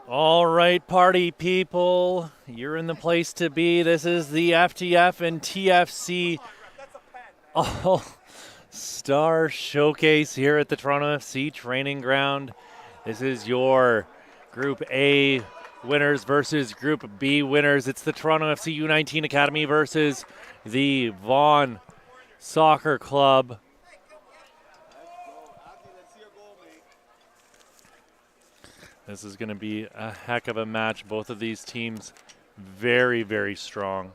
All right, party people, you're in the place to be. This is the FTF and TFC All-Star Showcase here at the Toronto FC Training Ground. This is your Group A winners versus Group B winners. It's the Toronto FC U19 Academy versus the Vaughan Soccer Club. This is going to be a heck of a match. Both of these teams very, very strong.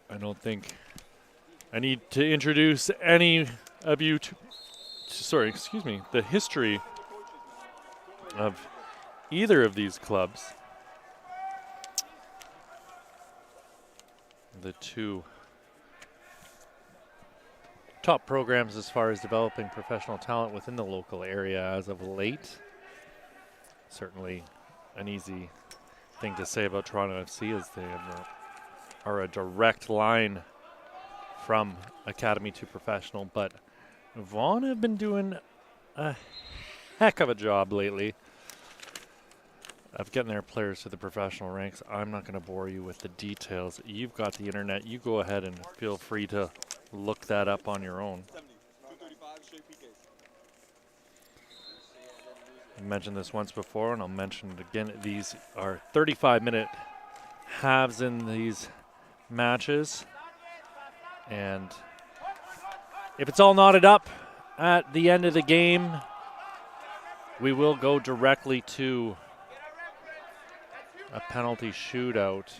I don't think I need to introduce any of you to, the history of either of these clubs. The two top programs as far as developing professional talent within the local area as of late. Certainly an easy thing to say about Toronto FC as they are a direct line from academy to professional, but Vaughan have been doing a heck of a job lately of getting their players to the professional ranks. I'm not going to bore you with the details. You've got the internet. You go ahead and feel free to look that up on your own. I mentioned this once before, and I'll mention it again. These are 35-minute halves in these matches. And if it's all knotted up at the end of the game, we will go directly to a penalty shootout.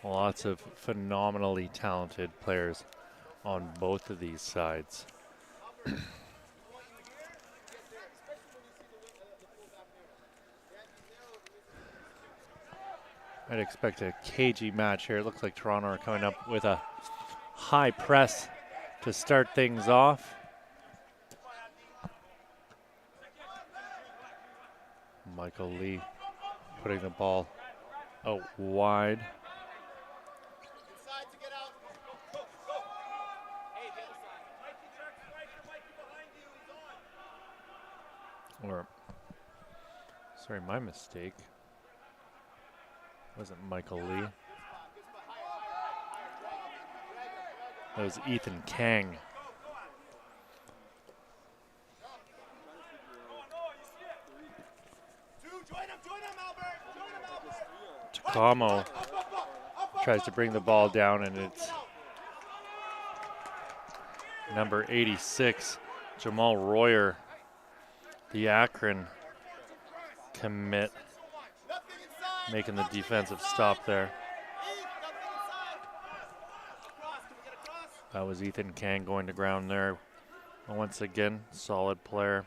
Lots of phenomenally talented players on both of these sides. I'd expect a cagey match here. It looks like Toronto are coming up with a high press to start things off. Michael Lee putting the ball out wide. Or, sorry, my mistake. Wasn't Michael Lee. That was Ethan Kang. Takamo tries to bring the ball down, and it's number 86, Jamal Royer, the Akron commit, making the defensive stop there. That was Ethan Kang going to ground there. Once again, solid player.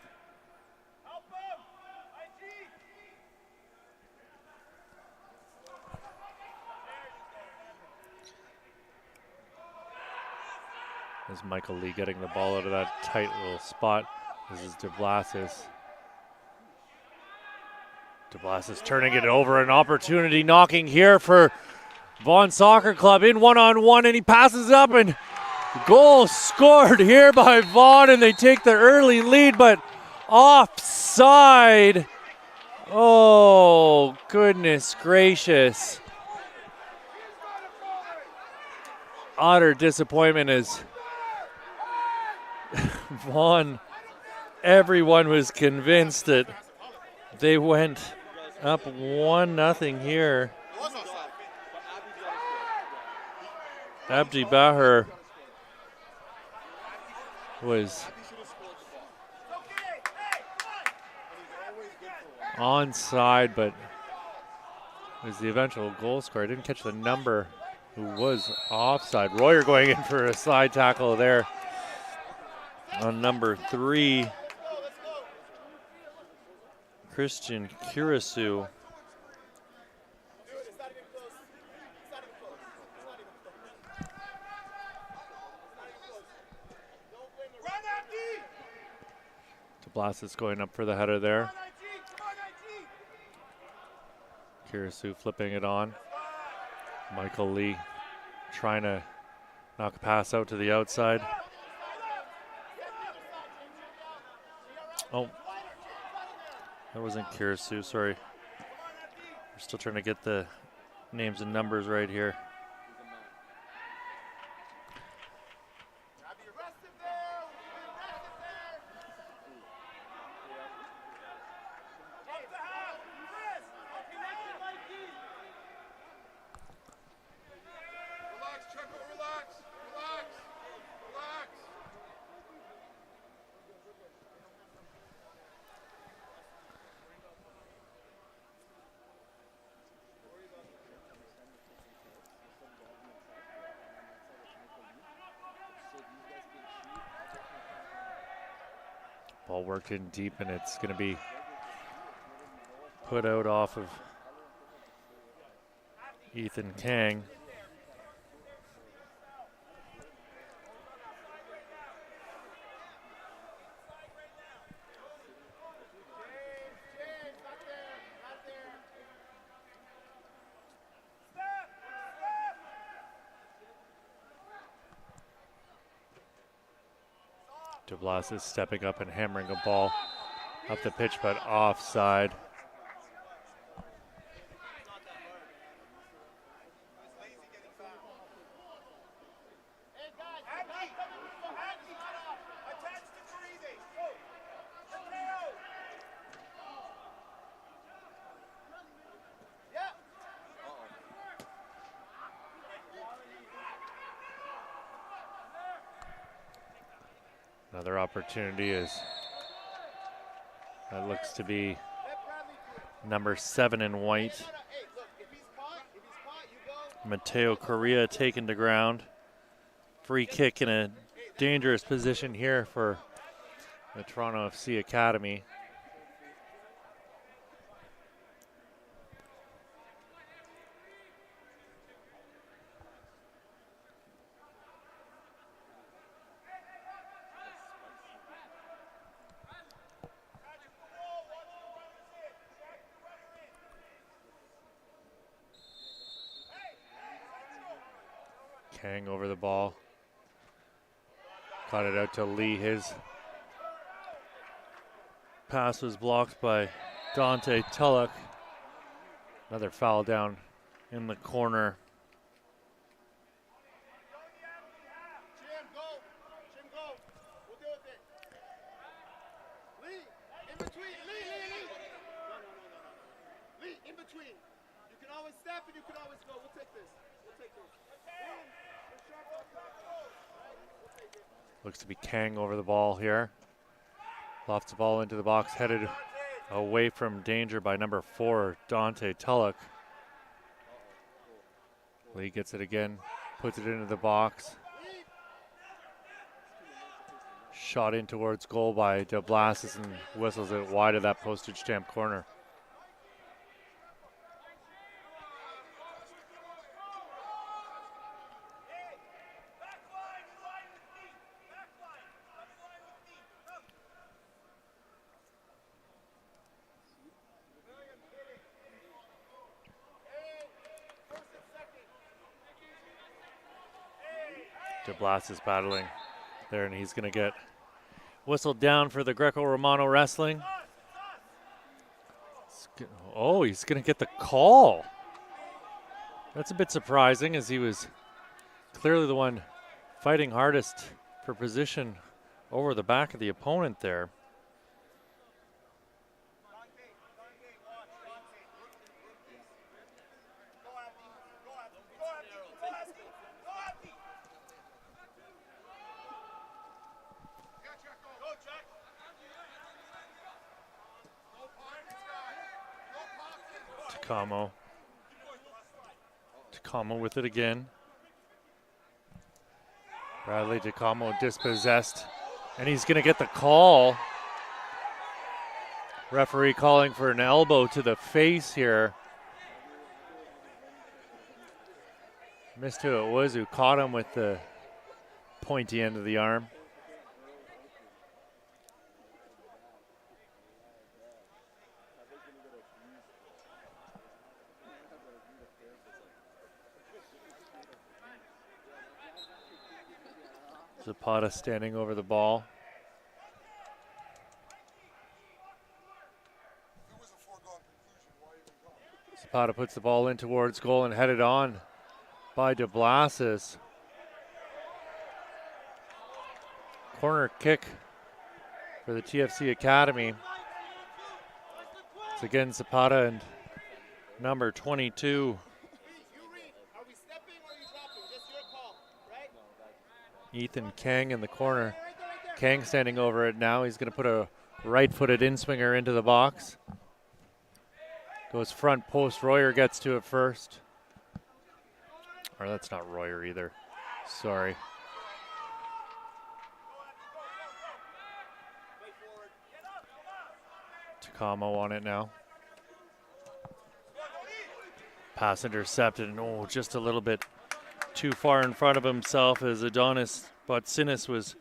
There's Michael Lee getting the ball out of that tight little spot. This is DeBlasis. DeBlasis turning it over, an opportunity knocking here for Vaughan Soccer Club in one-on-one, and he passes up, and goal scored here by Vaughan, and they take the early lead, but offside. Oh, goodness gracious. Utter disappointment as Vaughan, everyone was convinced that they went up 1-0 here. Abdi Bahar was onside, but was the eventual goal scorer. I didn't catch the number who was offside. Royer going in for a slide tackle there on number 3, Christian Kirisu. Blastus going up for the header there. Kirisu flipping it on. Michael Lee trying to knock a pass out to the outside. Oh, that wasn't Kirisu, sorry. We're still trying to get the names and numbers right here. Ball worked in deep, and it's going to be put out off of Ethan Kang. DeBlas is stepping up and hammering a ball up the pitch, but offside. Another opportunity is that looks to be number 7 in white. Mateo Correa taken to ground. Free kick in a dangerous position here for the Toronto FC Academy. Kang over the ball. Caught it out to Lee. His pass was blocked by Dante Tulloch. Another foul down in the corner. Looks to be Kang over the ball here. Lofts the ball into the box, headed away from danger by number 4, Dante Tulloch. Lee gets it again, puts it into the box. Shot in towards goal by DeBlasis and whistles it wide of that postage stamp corner. DeBlas is battling there, and he's going to get whistled down for the Greco-Romano wrestling. Oh, he's going to get the call. That's a bit surprising, as he was clearly the one fighting hardest for position over the back of the opponent there. Takamo with it again. Bradley DeCamo dispossessed, and he's going to get the call. Referee calling for an elbow to the face here. Missed who it was who caught him with the pointy end of the arm. Zapata standing over the ball. Zapata puts the ball in towards goal and headed on by DeBlasis. Corner kick for the TFC Academy. It's again Zapata and number 22. Ethan Kang in the corner. Kang standing over it now. He's going to put a right-footed in-swinger into the box. Goes front post. Royer gets to it first. Or that's not Royer either. Sorry. Takamo on it now. Pass intercepted, and just a little bit too far in front of himself as Adonis Botsinis was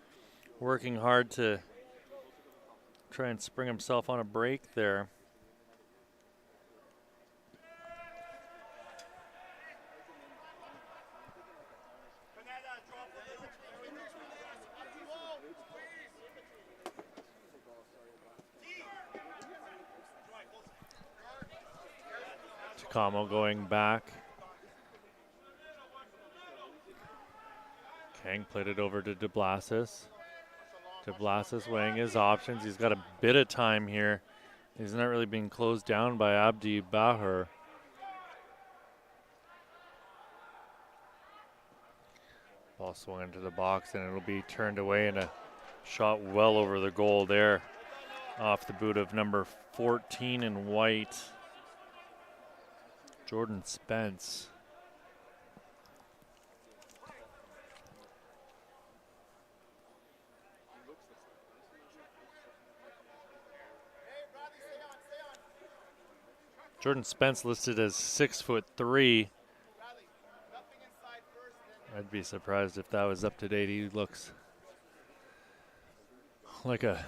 working hard to try and spring himself on a break there. Takamo going back. Kang played it over to DeBlasis. DeBlasis weighing his options. He's got a bit of time here. He's not really being closed down by Abdi Bahar. Ball swung into the box and it'll be turned away, and a shot well over the goal there off the boot of number 14 in white, Jordan Spence. Jordan Spence listed as 6'3". I'd be surprised if that was up to date. He looks like a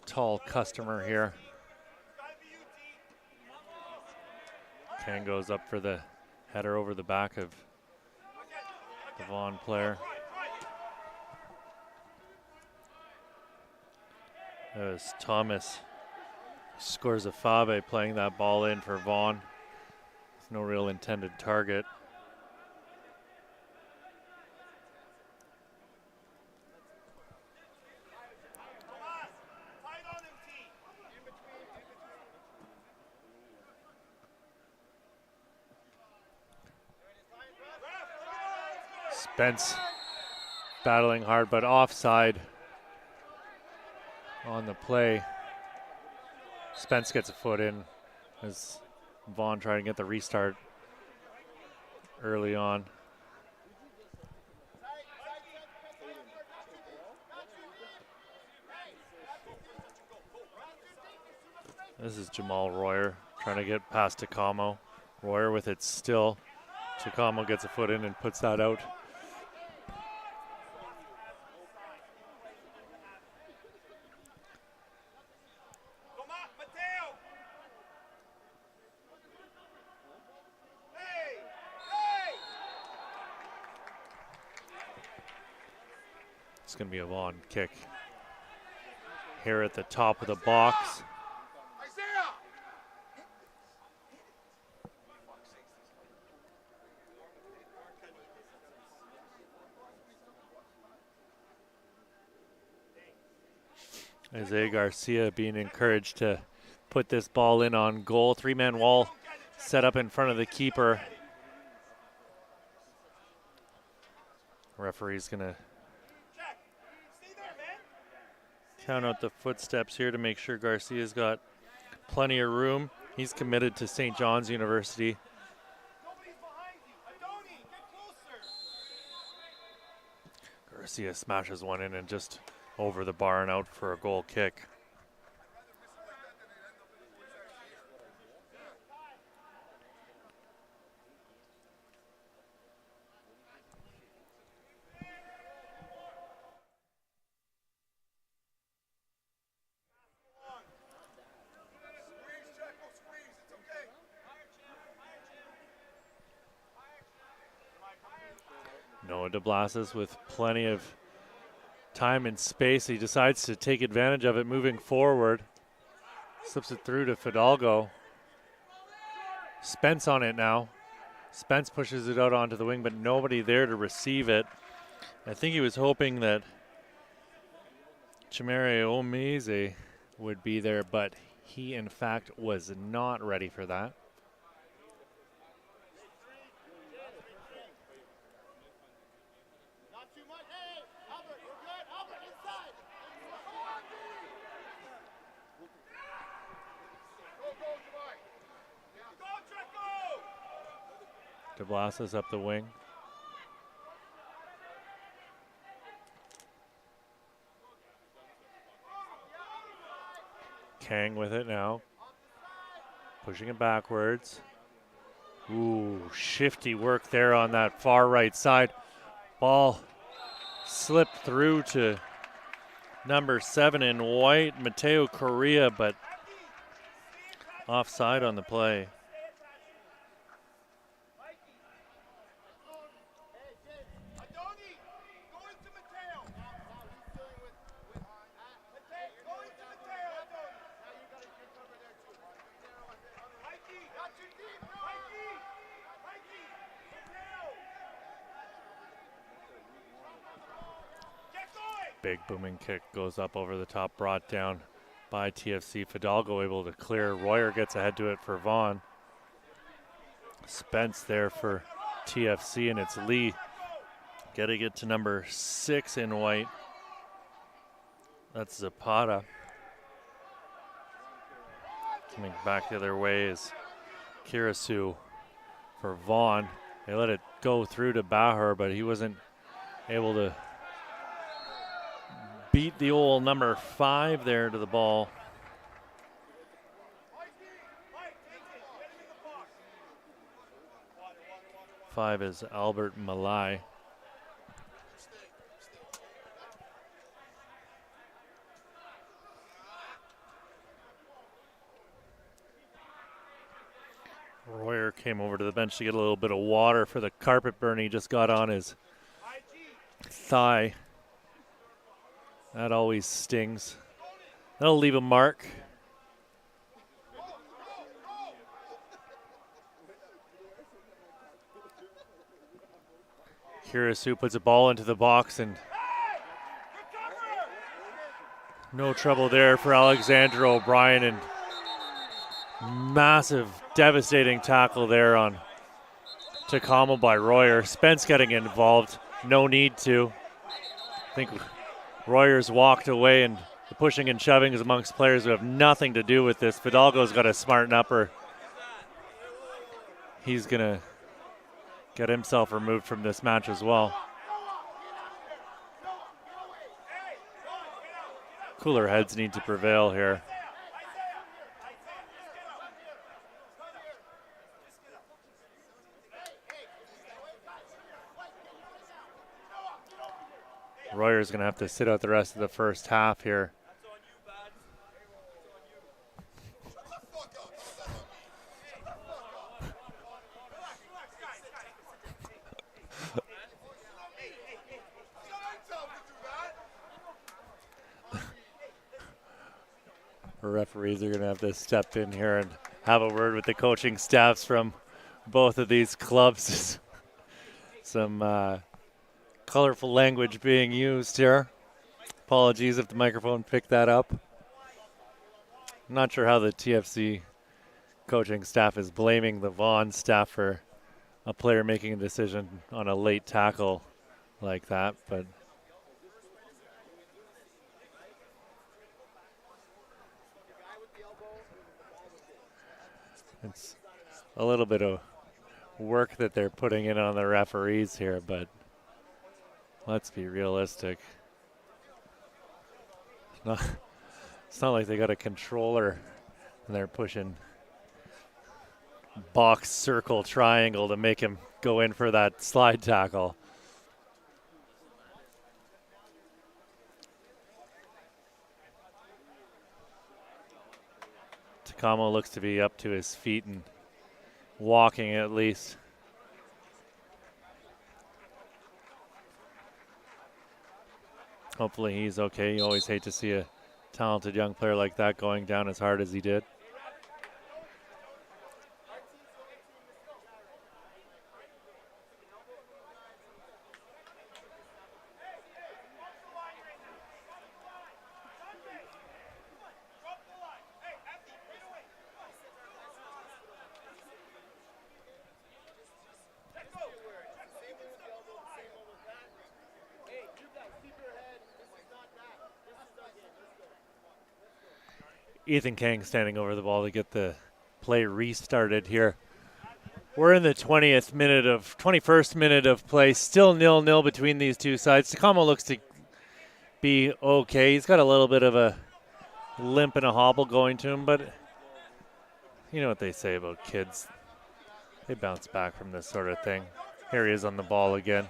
tall customer here. Kang goes up for the header over the back of the Vaughan player. That was Thomas Scorzafabe playing that ball in for Vaughan. There's no real intended target. Spence battling hard, but offside on the play. Spence gets a foot in as Vaughan trying to get the restart early on. This is Jamal Royer trying to get past Takamo. Royer with it still. Takamo gets a foot in and puts that out. It's going to be a Vaughan kick here at the top of the box. Isaiah Garcia being encouraged to put this ball in on goal. Three-man wall set up in front of the keeper. Referee's going to count out the footsteps here to make sure Garcia's got plenty of room. He's committed to St. John's University. Garcia smashes one in and just over the bar and out for a goal kick. Noah DeBlasis with plenty of time and space. He decides to take advantage of it moving forward. Slips it through to Fidalgo. Spence on it now. Spence pushes it out onto the wing, but nobody there to receive it. I think he was hoping that Chimere Omeze would be there, but he in fact was not ready for that. DeBlasis up the wing. Kang with it now. Pushing it backwards. Ooh, shifty work there on that far right side. Ball slipped through to number 7 in white, Mateo Correa, but offside on the play. Big booming kick goes up over the top, brought down by TFC. Fidalgo able to clear. Royer gets ahead to it for Vaughan. Spence there for TFC, and it's Lee getting it to number 6 in white. That's Zapata. Coming back the other way is Kirasu for Vaughan. They let it go through to Bahar, but he wasn't able to beat the old number 5 there to the ball. Five is Albert Malai. Royer came over to the bench to get a little bit of water for the carpet burn he just got on his thigh. That always stings. That'll leave a mark. Kirasu puts a ball into the box, and no trouble there for Alexander O'Brien, and massive, devastating tackle there on Takamo by Royer. Spence getting involved. No need to. I think Royer's walked away, and the pushing and shoving is amongst players who have nothing to do with this. Fidalgo's got to smarten up, or he's going to get himself removed from this match as well. Cooler heads need to prevail here. Royer's going to have to sit out the rest of the first half here. Referees are going to have to step in here and have a word with the coaching staffs from both of these clubs. Some colorful language being used here. Apologies if the microphone picked that up. I'm not sure how the TFC coaching staff is blaming the Vaughan staff for a player making a decision on a late tackle like that, but it's a little bit of work that they're putting in on the referees here, but Let's be realistic. It's not like they got a controller and they're pushing box, circle, triangle to make him go in for that slide tackle. Takamo looks to be up to his feet and walking at least. Hopefully he's okay. You always hate to see a talented young player like that going down as hard as he did. Ethan Kang standing over the ball to get the play restarted here. We're in the 21st minute of play. Still 0-0 between these two sides. Takamo looks to be okay. He's got a little bit of a limp and a hobble going to him, but you know what they say about kids. They bounce back from this sort of thing. Here he is on the ball again.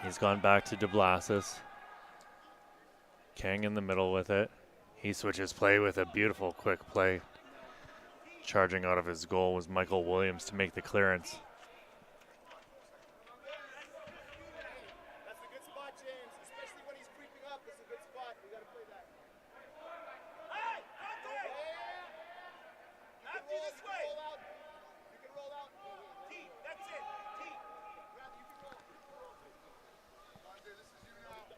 He's gone back to DeBlasis. Kang in the middle with it. He switches play with a beautiful quick play. Charging out of his goal was Michael Williams to make the clearance. That's a good spot, James, especially when he's creeping up. That's a good spot. We got to play that. Hey, Matthew, this way. You can roll out. T, that's it. T. Matthew, you can roll. Dante, this is you now.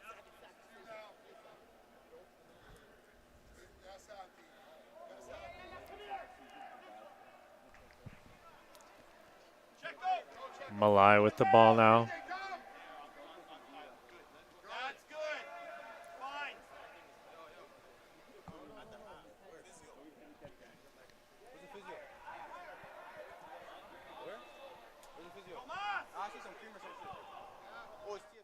You now. That's out, T. That's out. Malai with the ball now. That's good. Fine. I see some cream or some shit. Oh, it's TFC.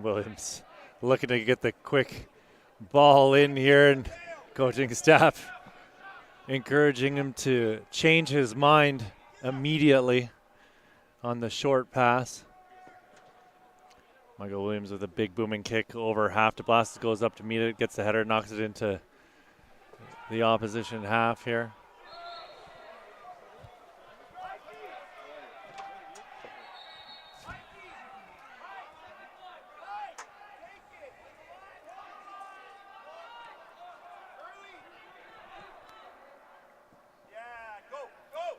Williams looking to get the quick ball in here, and coaching staff encouraging him to change his mind immediately on the short pass. Michael Williams with a big booming kick over half. DeBlasis goes up to meet it, gets the header, knocks it into the opposition half here.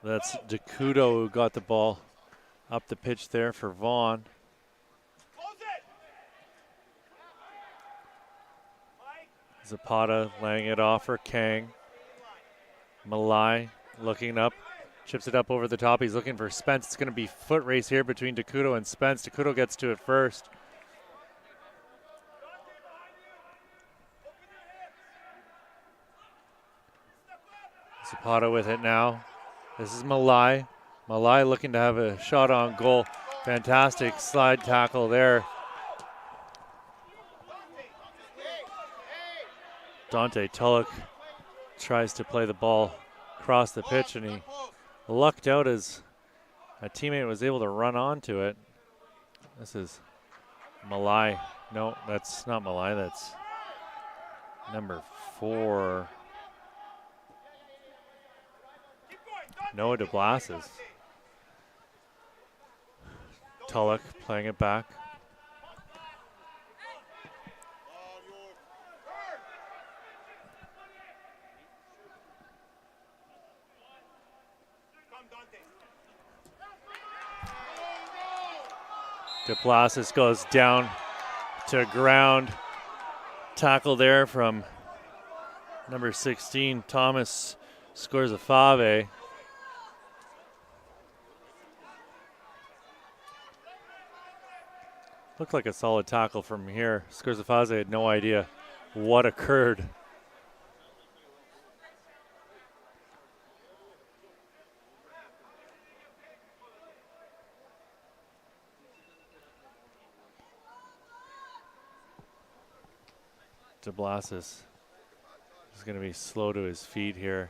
That's Dakudo who got the ball up the pitch there for Vaughan. Zapata laying it off for Kang. Malai looking up, chips it up over the top. He's looking for Spence. It's going to be foot race here between Dakudo and Spence. Dakudo gets to it first. Zapata with it now. This is Malai. Malai looking to have a shot on goal. Fantastic slide tackle there. Dante Tulloch tries to play the ball across the pitch, and he lucked out as a teammate was able to run onto it. This is Malai. No, that's not Malai. That's number 4. Noah DeBlasis. Tulloch playing it back. DeBlasis goes down to ground. tackle there from number 16, Thomas Scorzafave. Looked like a solid tackle from here. Scorzafave had no idea what occurred. DeBlasis is going to be slow to his feet here.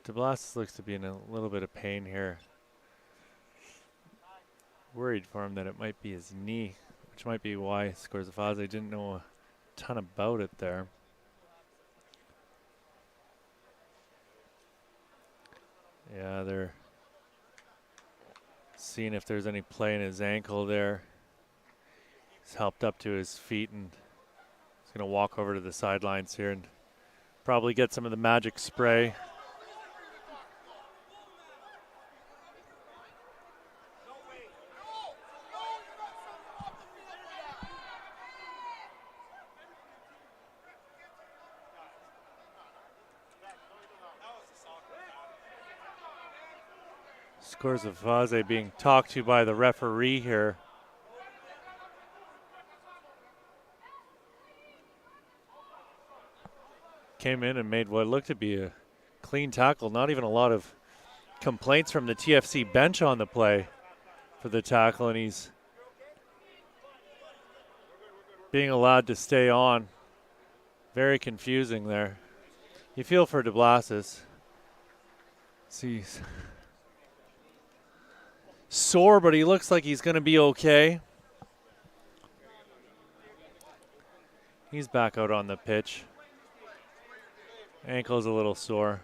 DeBlasis looks to be in a little bit of pain here. Worried for him that it might be his knee, which might be why Scorzafave didn't know a ton about it there. Yeah, they're seeing if there's any play in his ankle there. He's helped up to his feet and he's going to walk over to the sidelines here and probably get some of the magic spray. Scorzafave being talked to by the referee here. Came in and made what looked to be a clean tackle. Not even a lot of complaints from the TFC bench on the play for the tackle, and he's being allowed to stay on. Very confusing there. You feel for DeBlasis. He's sore, but he looks like he's going to be okay. He's back out on the pitch. Ankle's a little sore.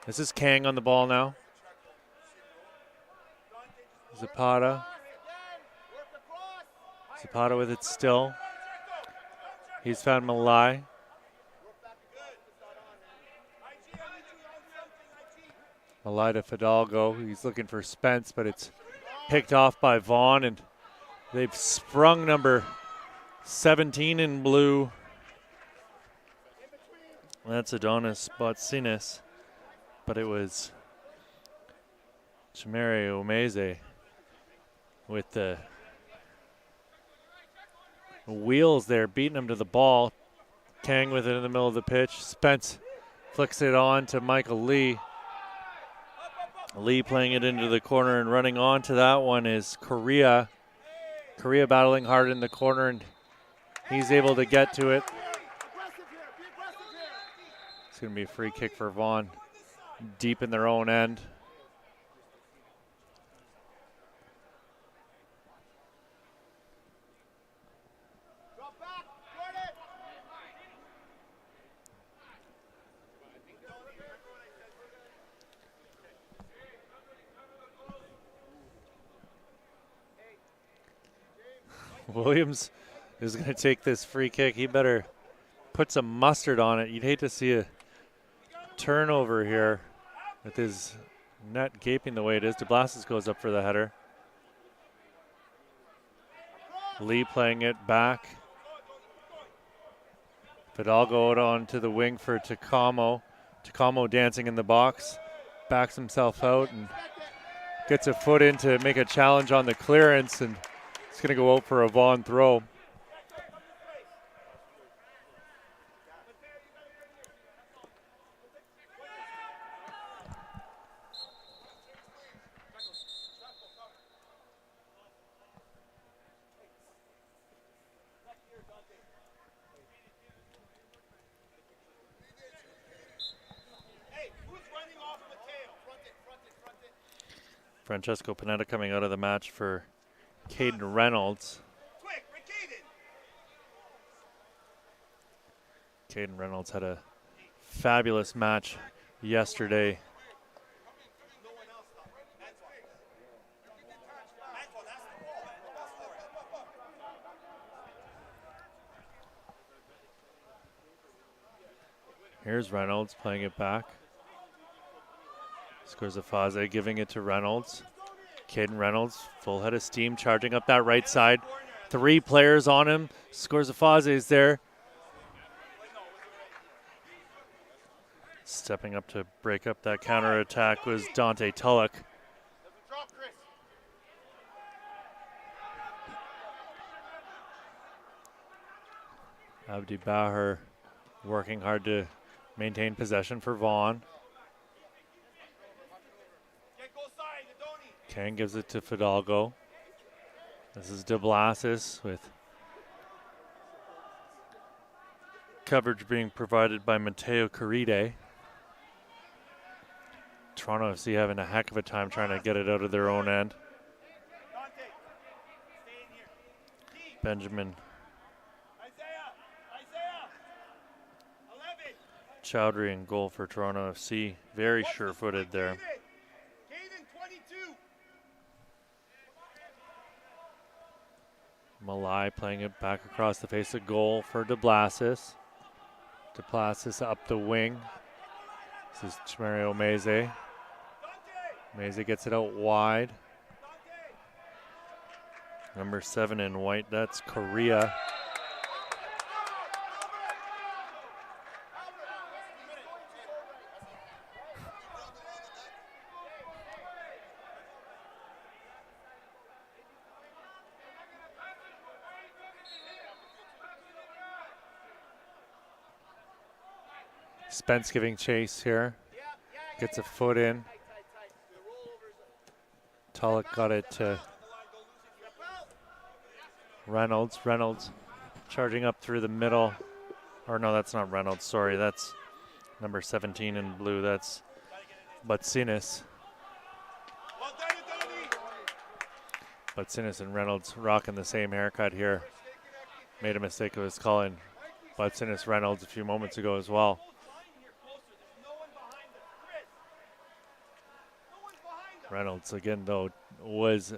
This is Kang on the ball now. Zapata. Zapata with it still. He's found Malai. Malai to Fidalgo. He's looking for Spence, but it's picked off by Vaughan, and they've sprung number 17 in blue. That's Adonis Botsinis, but it was Chimere Omeze with the wheels there, beating him to the ball. Kang with it in the middle of the pitch. Spence flicks it on to Michael Lee. Lee playing it into the corner, and running on to that one is Correa. Correa battling hard in the corner, and he's able to get to it. It's going to be a free kick for Vaughan, deep in their own end. Williams is going to take this free kick. He better put some mustard on it. You'd hate to see a turnover here with his net gaping the way it is. DeBlasis goes up for the header. Lee playing it back. Fidalgo out onto the wing for Takamo. Takamo dancing in the box. Backs himself out and gets a foot in to make a challenge on the clearance, and it's going to go out for a Vaughan throw. Francesco Panetta coming out of the match for Caden Reynolds. Quick, Caden. Caden Reynolds had a fabulous match yesterday. No one else stopped. That's why. That's the ball. Here's Reynolds playing it back. Scorzafaze giving it to Reynolds. Caden Reynolds, full head of steam, charging up that right side. 3 players on him. Scorzafaze is there. Stepping up to break up that counterattack was Dante Tulloch. Drop, Chris. Abdi Bahar working hard to maintain possession for Vaughan. Ken gives it to Fidalgo. This is De Blasis with coverage being provided by Mateo Caride. Toronto FC having a heck of a time trying to get it out of their own end. Benjamin Chowdhury in goal for Toronto FC. Very sure-footed there. Malai playing it back across the face of goal for De Blasis. De Blasis up the wing. This is Chimario Meze. Meze gets it out wide. Number 7 in white, that's Korea. Spence giving chase here. Gets a foot in. Tulloch got it to Reynolds. Reynolds charging up through the middle. Or no, that's not Reynolds. Sorry, that's number 17 in blue. That's Butsinis. Butsinis and Reynolds rocking the same haircut here. Made a mistake of his calling Butsinis Reynolds a few moments ago as well. Reynolds, again, though, was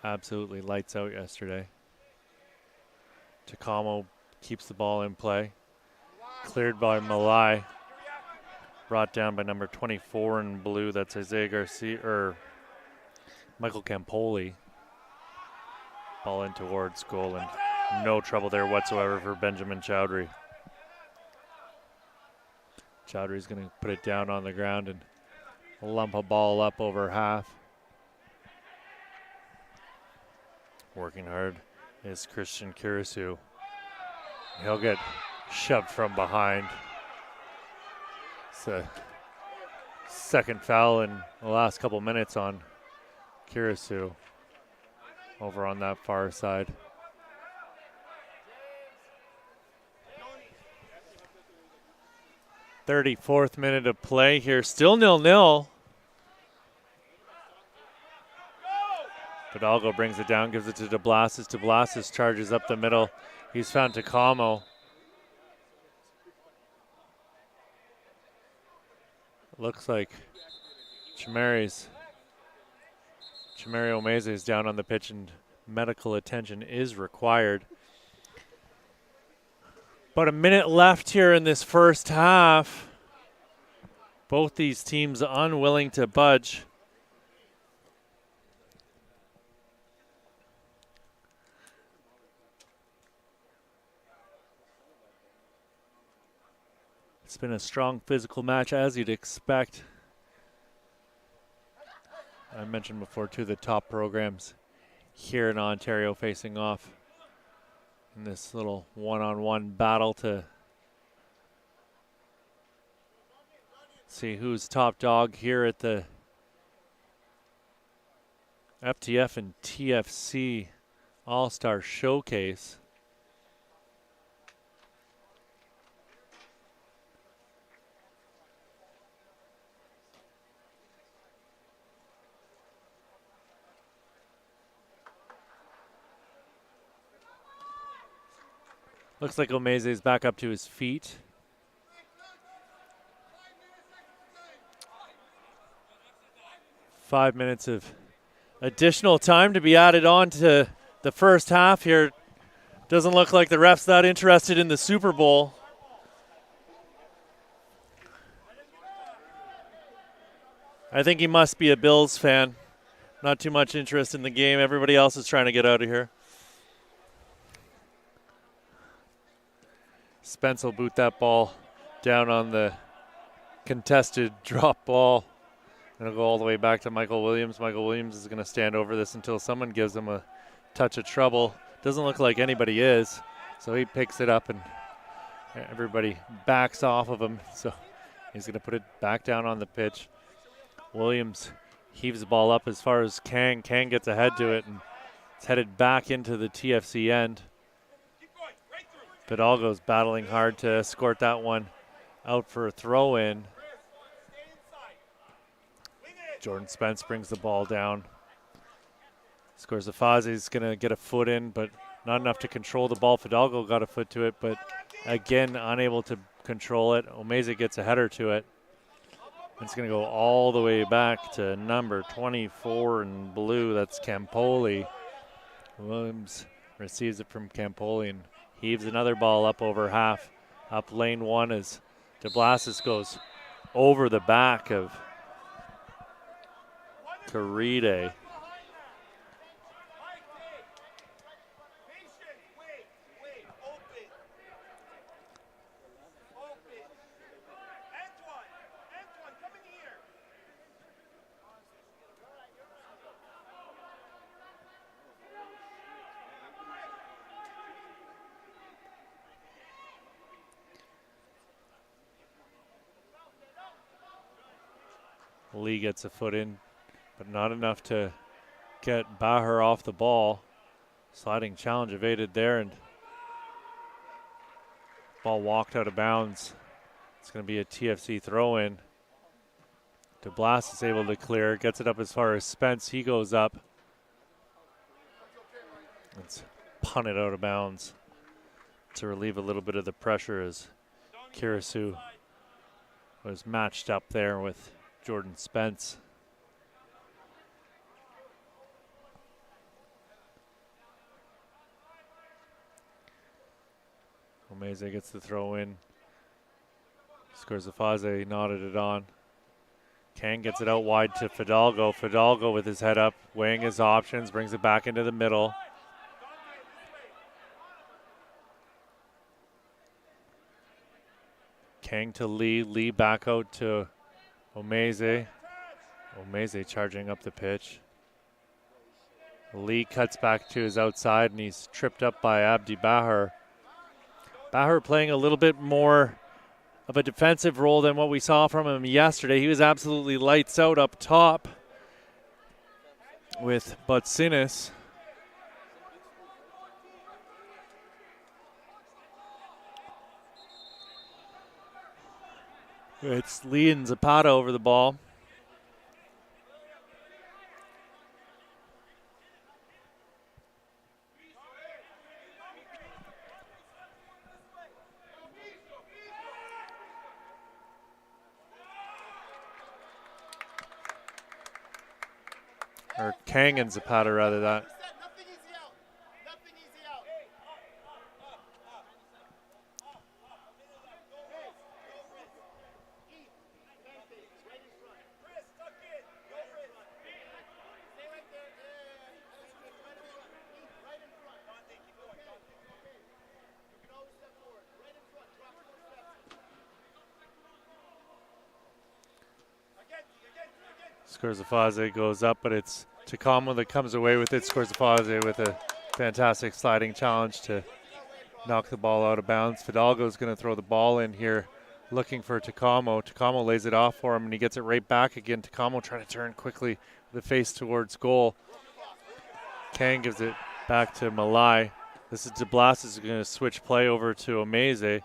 absolutely lights out yesterday. Takamo keeps the ball in play. Cleared by Malai. Brought down by number 24 in blue. That's Isaiah Garcia, or Michael Campoli. Ball in towards goal, and no trouble there whatsoever for Benjamin Chowdhury. Chowdhury's going to put it down on the ground and lump a ball up over half. Working hard is Christian Kirisu. He'll get shoved from behind. It's a second foul in the last couple minutes on Kirisu over on that far side. 34th minute of play here. Still 0-0. Fidalgo brings it down, gives it to De Blasis. De Blasis charges up the middle. He's found Takamo. Looks like Chimario Meze is down on the pitch and medical attention is required. About a minute left here in this first half. Both these teams unwilling to budge. It's been a strong physical match, as you'd expect. I mentioned before, too, the top programs here in Ontario facing off in this little one-on-one battle to see who's top dog here at the FTF and TFC All-Star Showcase. Looks like Omeze is back up to his feet. Five minutes of additional time to be added on to the first half here. Doesn't look like the ref's that interested in the Super Bowl. I think he must be a Bills fan. Not too much interest in the game. Everybody else is trying to get out of here. Spence will boot that ball down on the contested drop ball. It'll go all the way back to Michael Williams. Michael Williams is going to stand over this until someone gives him a touch of trouble. Doesn't look like anybody is. So he picks it up and everybody backs off of him. So he's going to put it back down on the pitch. Williams heaves the ball up as far as Kang. Kang gets ahead to it and it's headed back into the TFC end. Fidalgo's battling hard to escort that one out for a throw-in. Jordan Spence brings the ball down. Scorzafazi's going to get a foot in, but not enough to control the ball. Fidalgo got a foot to it, but again, unable to control it. Omeze gets a header to it. It's going to go all the way back to number 24 in blue. That's Campoli. Williams receives it from Campoli and heaves another ball up over half. Up lane one as DeBlasis goes over the back of Caride. Lee gets a foot in, but not enough to get Baher off the ball. Sliding challenge evaded there, and ball walked out of bounds. It's going to be a TFC throw-in. DeBlas is able to clear, gets it up as far as Spence. He goes up. It's punted out of bounds to relieve a little bit of the pressure as Kirisu was matched up there with Jordan Spence. Omeze gets the throw in. Scorzafaze nodded it on. Kang gets it out wide to Fidalgo. Fidalgo with his head up, weighing his options, brings it back into the middle. Kang to Lee. Lee back out to Omeze. Omeze charging up the pitch. Lee cuts back to his outside and he's tripped up by Abdi Baher. Baher playing a little bit more of a defensive role than what we saw from him yesterday. He was absolutely lights out up top with Butsinis. It's Lee and Zapata over the ball. Or Kang and Zapata, rather, that. Scorzafaze goes up, but it's Takamo that comes away with it. Scorzafaze with a fantastic sliding challenge to knock the ball out of bounds. Fidalgo's going to throw the ball in here, looking for Takamo. Takamo lays it off for him, and he gets it right back again. Takamo trying to turn quickly, the face towards goal. Kang gives it back to Malai. This is DeBlas is going to switch play over to Omeze.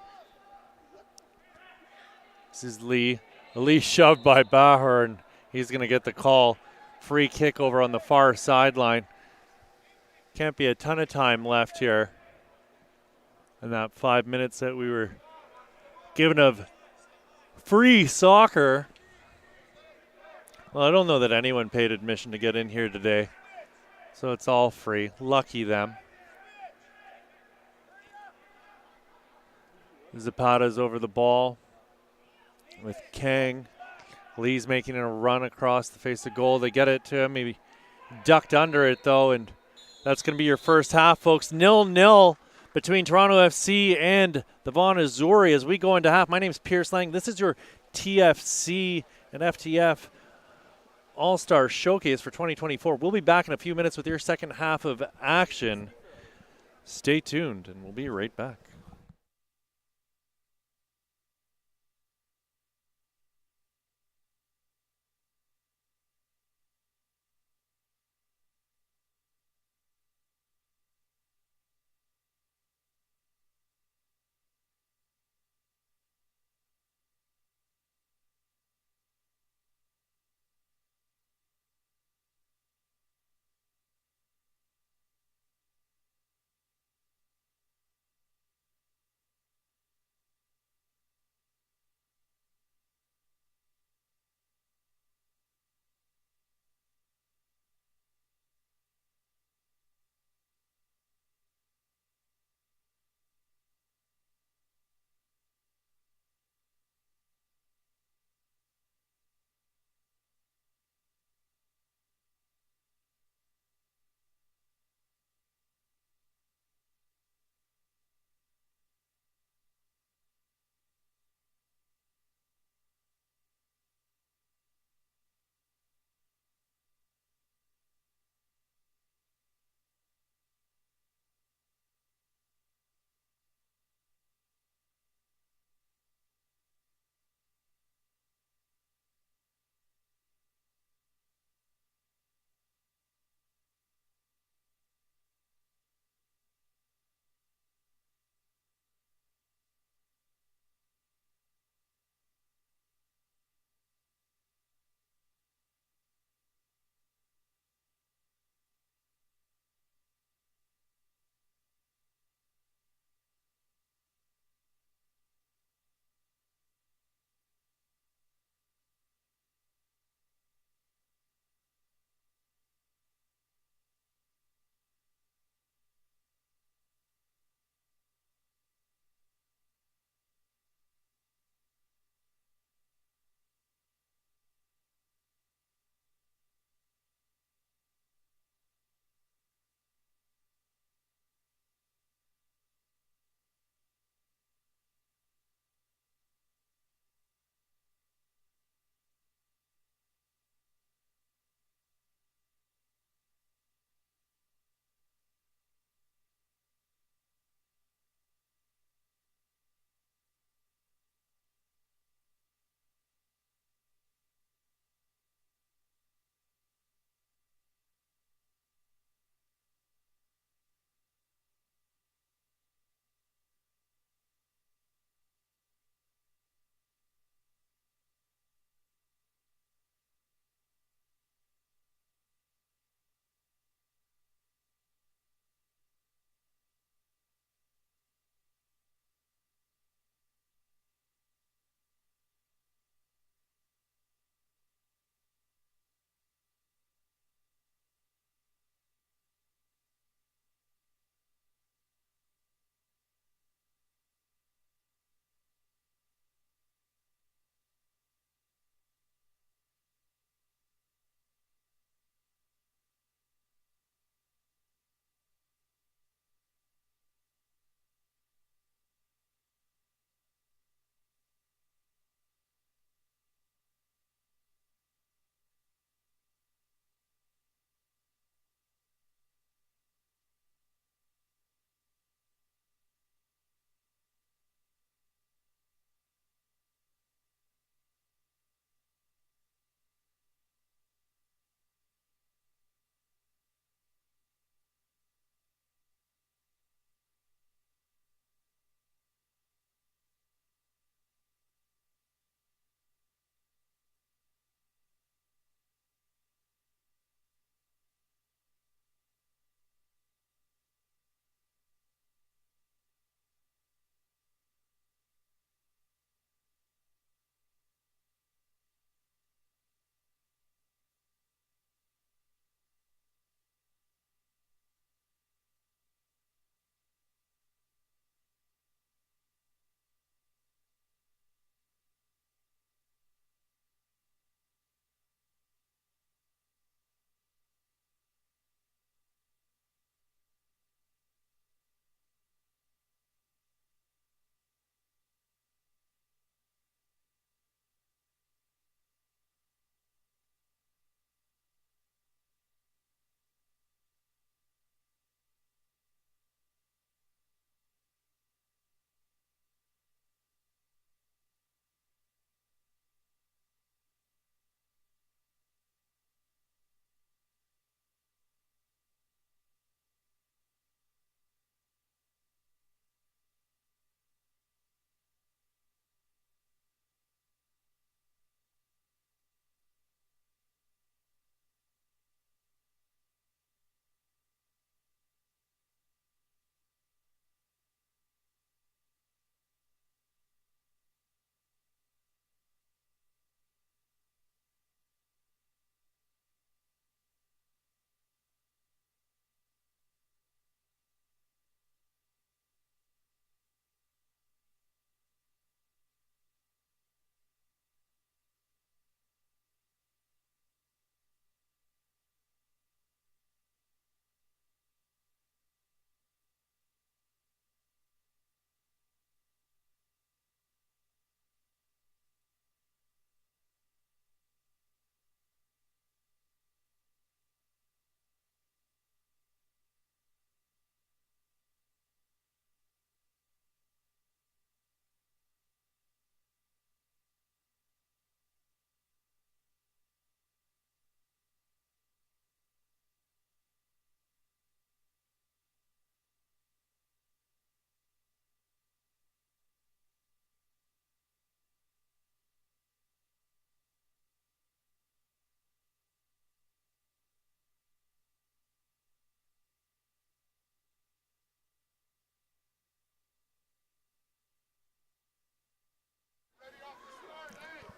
This is Lee. Lee shoved by Baher, and he's going to get the call. Free kick over on the far sideline. Can't be a ton of time left here. And that 5 minutes that we were given of free soccer. Well, I don't know that anyone paid admission to get in here today. So it's all free. Lucky them. Zapata's over the ball with Kang. Lee's making a run across the face of goal. They get it to him. He ducked under it, though, and that's going to be your first half, folks. 0-0 between Toronto FC and the Vaughan Azzurri as we go into half. My name's Pierce Lang. This is your TFC and FTF All-Star Showcase for 2024. We'll be back in a few minutes with your second half of action. Stay tuned, and we'll be right back.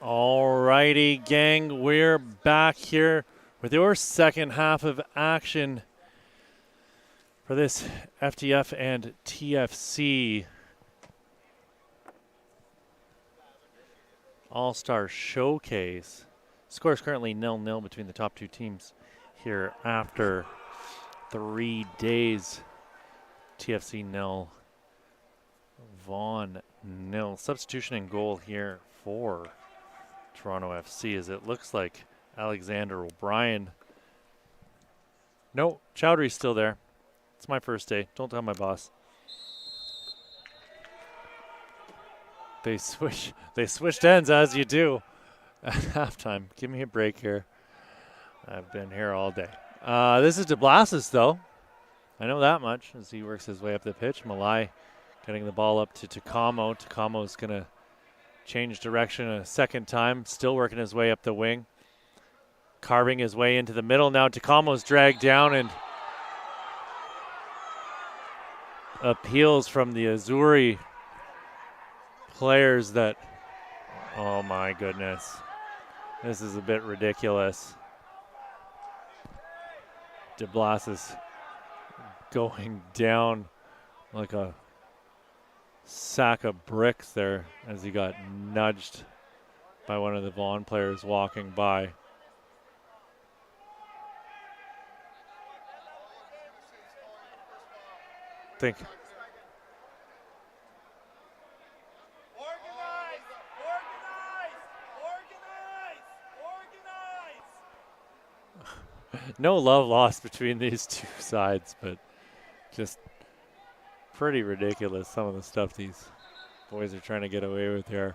Alrighty, gang, we're back here with your second half of action for this FTF and TFC All-Star Showcase. Score is currently 0-0 between the top two teams here after 3 days. TFC 0, Vaughan 0. Substitution and goal here for Toronto FC as it looks like Alexander O'Brien. No, Chowdhury's still there. It's my first day. Don't tell my boss. They switched ends as you do at halftime. Give me a break here. I've been here all day. This is DeBlasis though. I know that much as he works his way up the pitch. Malai getting the ball up to Takamo. Takamo's gonna change direction a second time. Still working his way up the wing. Carving his way into the middle. Now Takamo's dragged down and appeals from the Azzurri players that, oh my goodness, this is a bit ridiculous. DeBlasis going down like a sack of bricks there as he got nudged by one of the Vaughan players walking by. Think. No love lost between these two sides, but just pretty ridiculous some of the stuff these boys are trying to get away with here.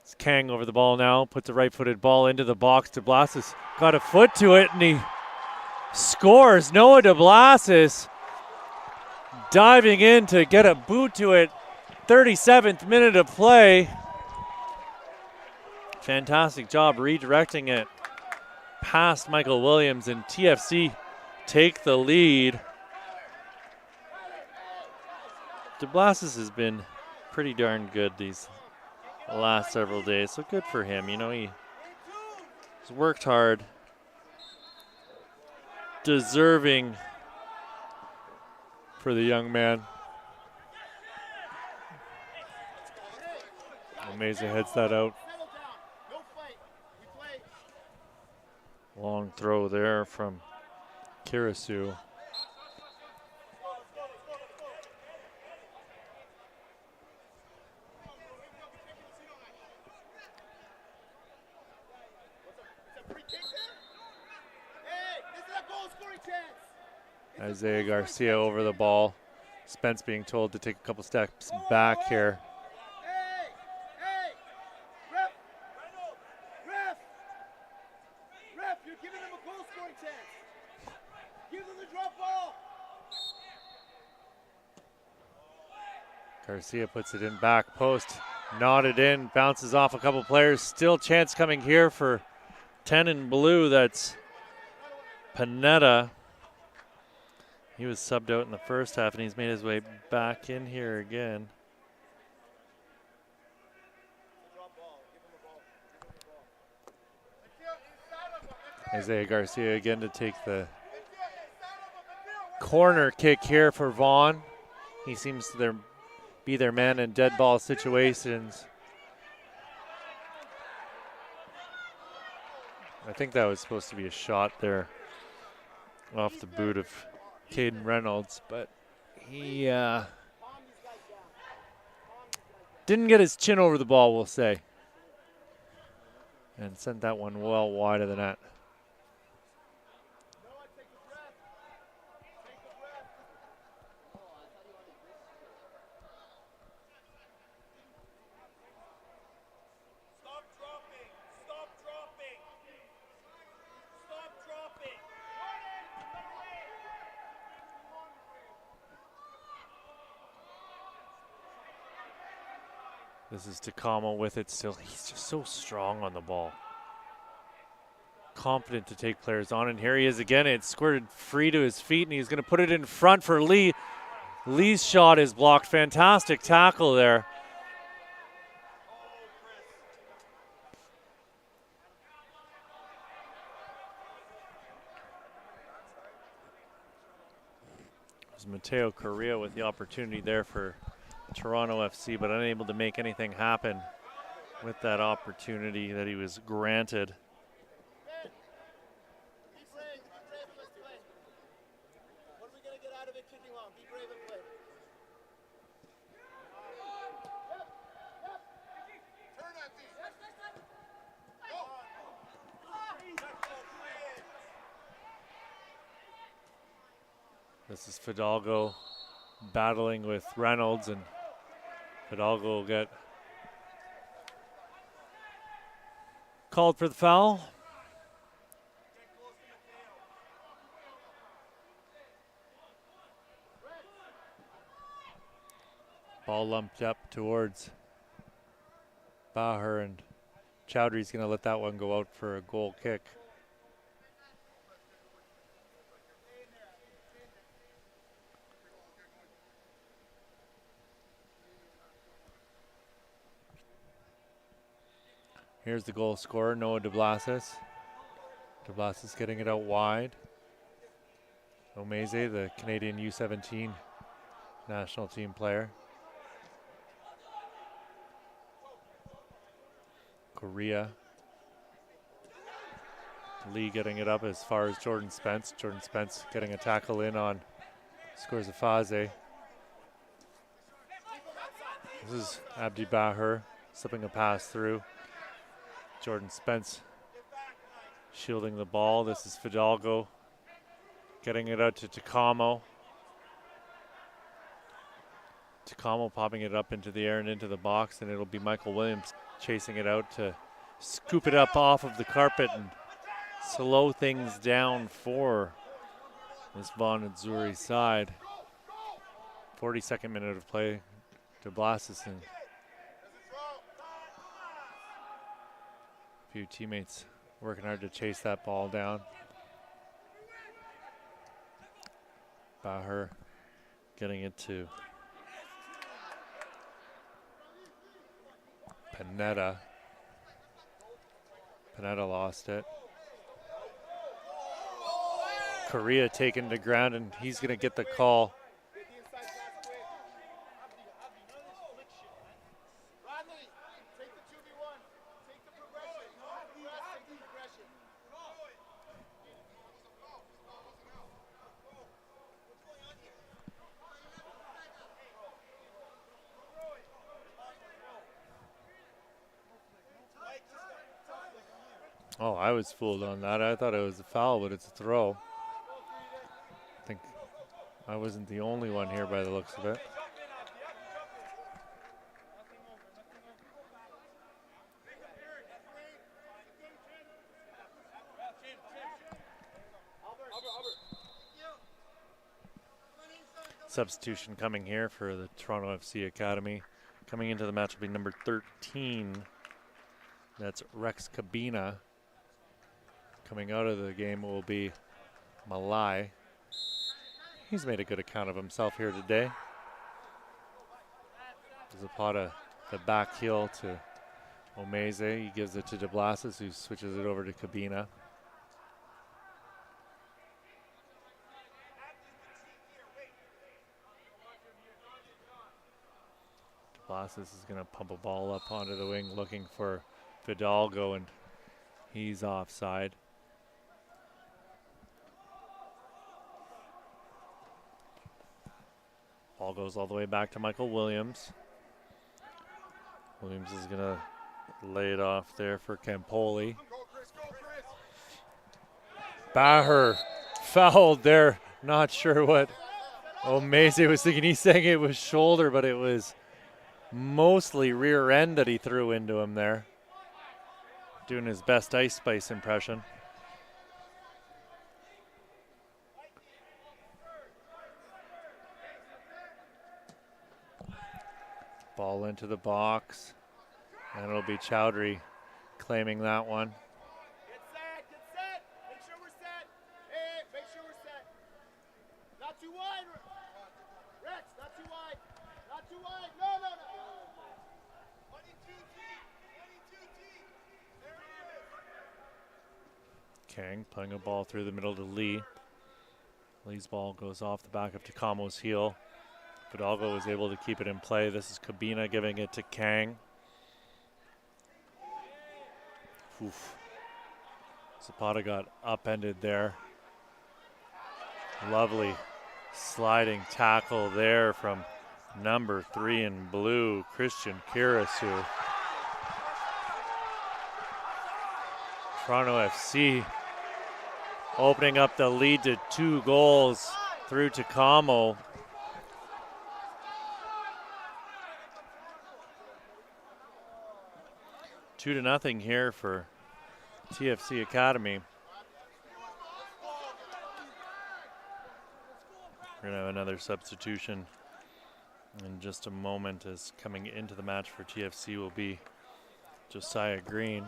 It's Kang over the ball now, puts a right-footed ball into the box. DeBlasis got a foot to it, and he scores. Noah DeBlasis diving in to get a boot to it. 37th minute of play. Fantastic job redirecting it past Michael Williams, and TFC take the lead. DeBlasis has been pretty darn good these last several days, so good for him. You know, he's worked hard, deserving for the young man. Meza heads that out. Long throw there from Kirisu. Isaiah Garcia over the ball. Spence being told to take a couple steps back here. Garcia puts it in back post, nodded in, bounces off a couple players. Still chance coming here for 10 in blue. That's Panetta. He was subbed out in the first half, and he's made his way back in here again. Isaiah Garcia again to take the corner kick here for Vaughan. He seems to be their man in dead ball situations. I think that was supposed to be a shot there off the boot of Caden Reynolds, but he didn't get his chin over the ball, we'll say, and sent that one well wide of the net. This is Takamo with it still. He's just so strong on the ball. Confident to take players on, and here he is again. It squirted free to his feet, and he's going to put it in front for Lee. Lee's shot is blocked. Fantastic tackle there. Mateo Correa with the opportunity there for Toronto FC, but unable to make anything happen with that opportunity that he was granted. Be brave and let's play. What are we going to get out of it kicking long? Be brave and play. Turn that thing. This is Fidalgo battling with Reynolds, and Fidalgo will get called for the foul. Ball lumped up towards Baher, and Chowdhury's going to let that one go out for a goal kick. Here's the goal scorer, Noah DeBlasis. DeBlasis getting it out wide. Omeze, the Canadian U17 national team player. Correa. Lee getting it up as far as Jordan Spence. Jordan Spence getting a tackle in on Scorzafaze. This is Abdi Baher slipping a pass through. Jordan Spence shielding the ball. This is Fidalgo getting it out to Takamo. Takamo popping it up into the air and into the box, and it'll be Michael Williams chasing it out to scoop it up off of the carpet and slow things down for this Vaughan and Zuri side. 42nd minute of play to Blasis, and a few teammates working hard to chase that ball down. Baher getting it to Panetta. Panetta lost it. Correa taken to ground, and he's going to get the call. Oh, I was fooled on that. I thought it was a foul, but it's a throw. I think I wasn't the only one here by the looks of it. Substitution coming here for the Toronto FC Academy. Coming into the match will be number 13. That's Rex Cabina. Coming out of the game will be Malai. He's made a good account of himself here today. Zapata, the back heel to Omeze. He gives it to DeBlasis, who switches it over to Cabina. DeBlasis is going to pump a ball up onto the wing looking for Fidalgo, and he's offside. Ball goes all the way back to Michael Williams. Williams is going to lay it off there for Campoli. Baher fouled there. Not sure what Omeze was thinking. He's saying it was shoulder, but it was mostly rear end that he threw into him there. Doing his best Ice Spice impression. Ball into the box, and it'll be Chowdhury claiming that one. Get set, make sure we're set. Hey, make sure we're set. Not too wide. Rex, Not too wide. Not too wide. No, no, no. 22 deep. 22 deep. There he is. Kang playing a ball through the middle to Lee. Lee's ball goes off the back of Takamo's heel. Fidalgo was able to keep it in play. This is Kabina giving it to Kang. Oof. Zapata got upended there. Lovely sliding tackle there from number 3 in blue, Christian Kirasu. Toronto FC opening up the lead to 2 goals through Takamo. Two to nothing here for TFC Academy. We're going to have another substitution in just a moment, as coming into the match for TFC will be Josiah Green.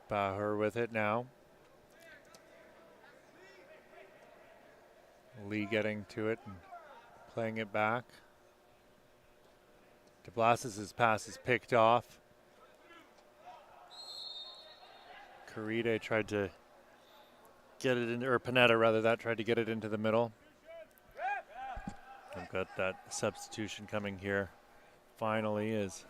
Baher with it now. Lee getting to it and playing it back. DeBlas's pass is picked off. Caride tried to get it in, or Panetta rather, that tried to get it into the middle. We've got that substitution coming here. Finally is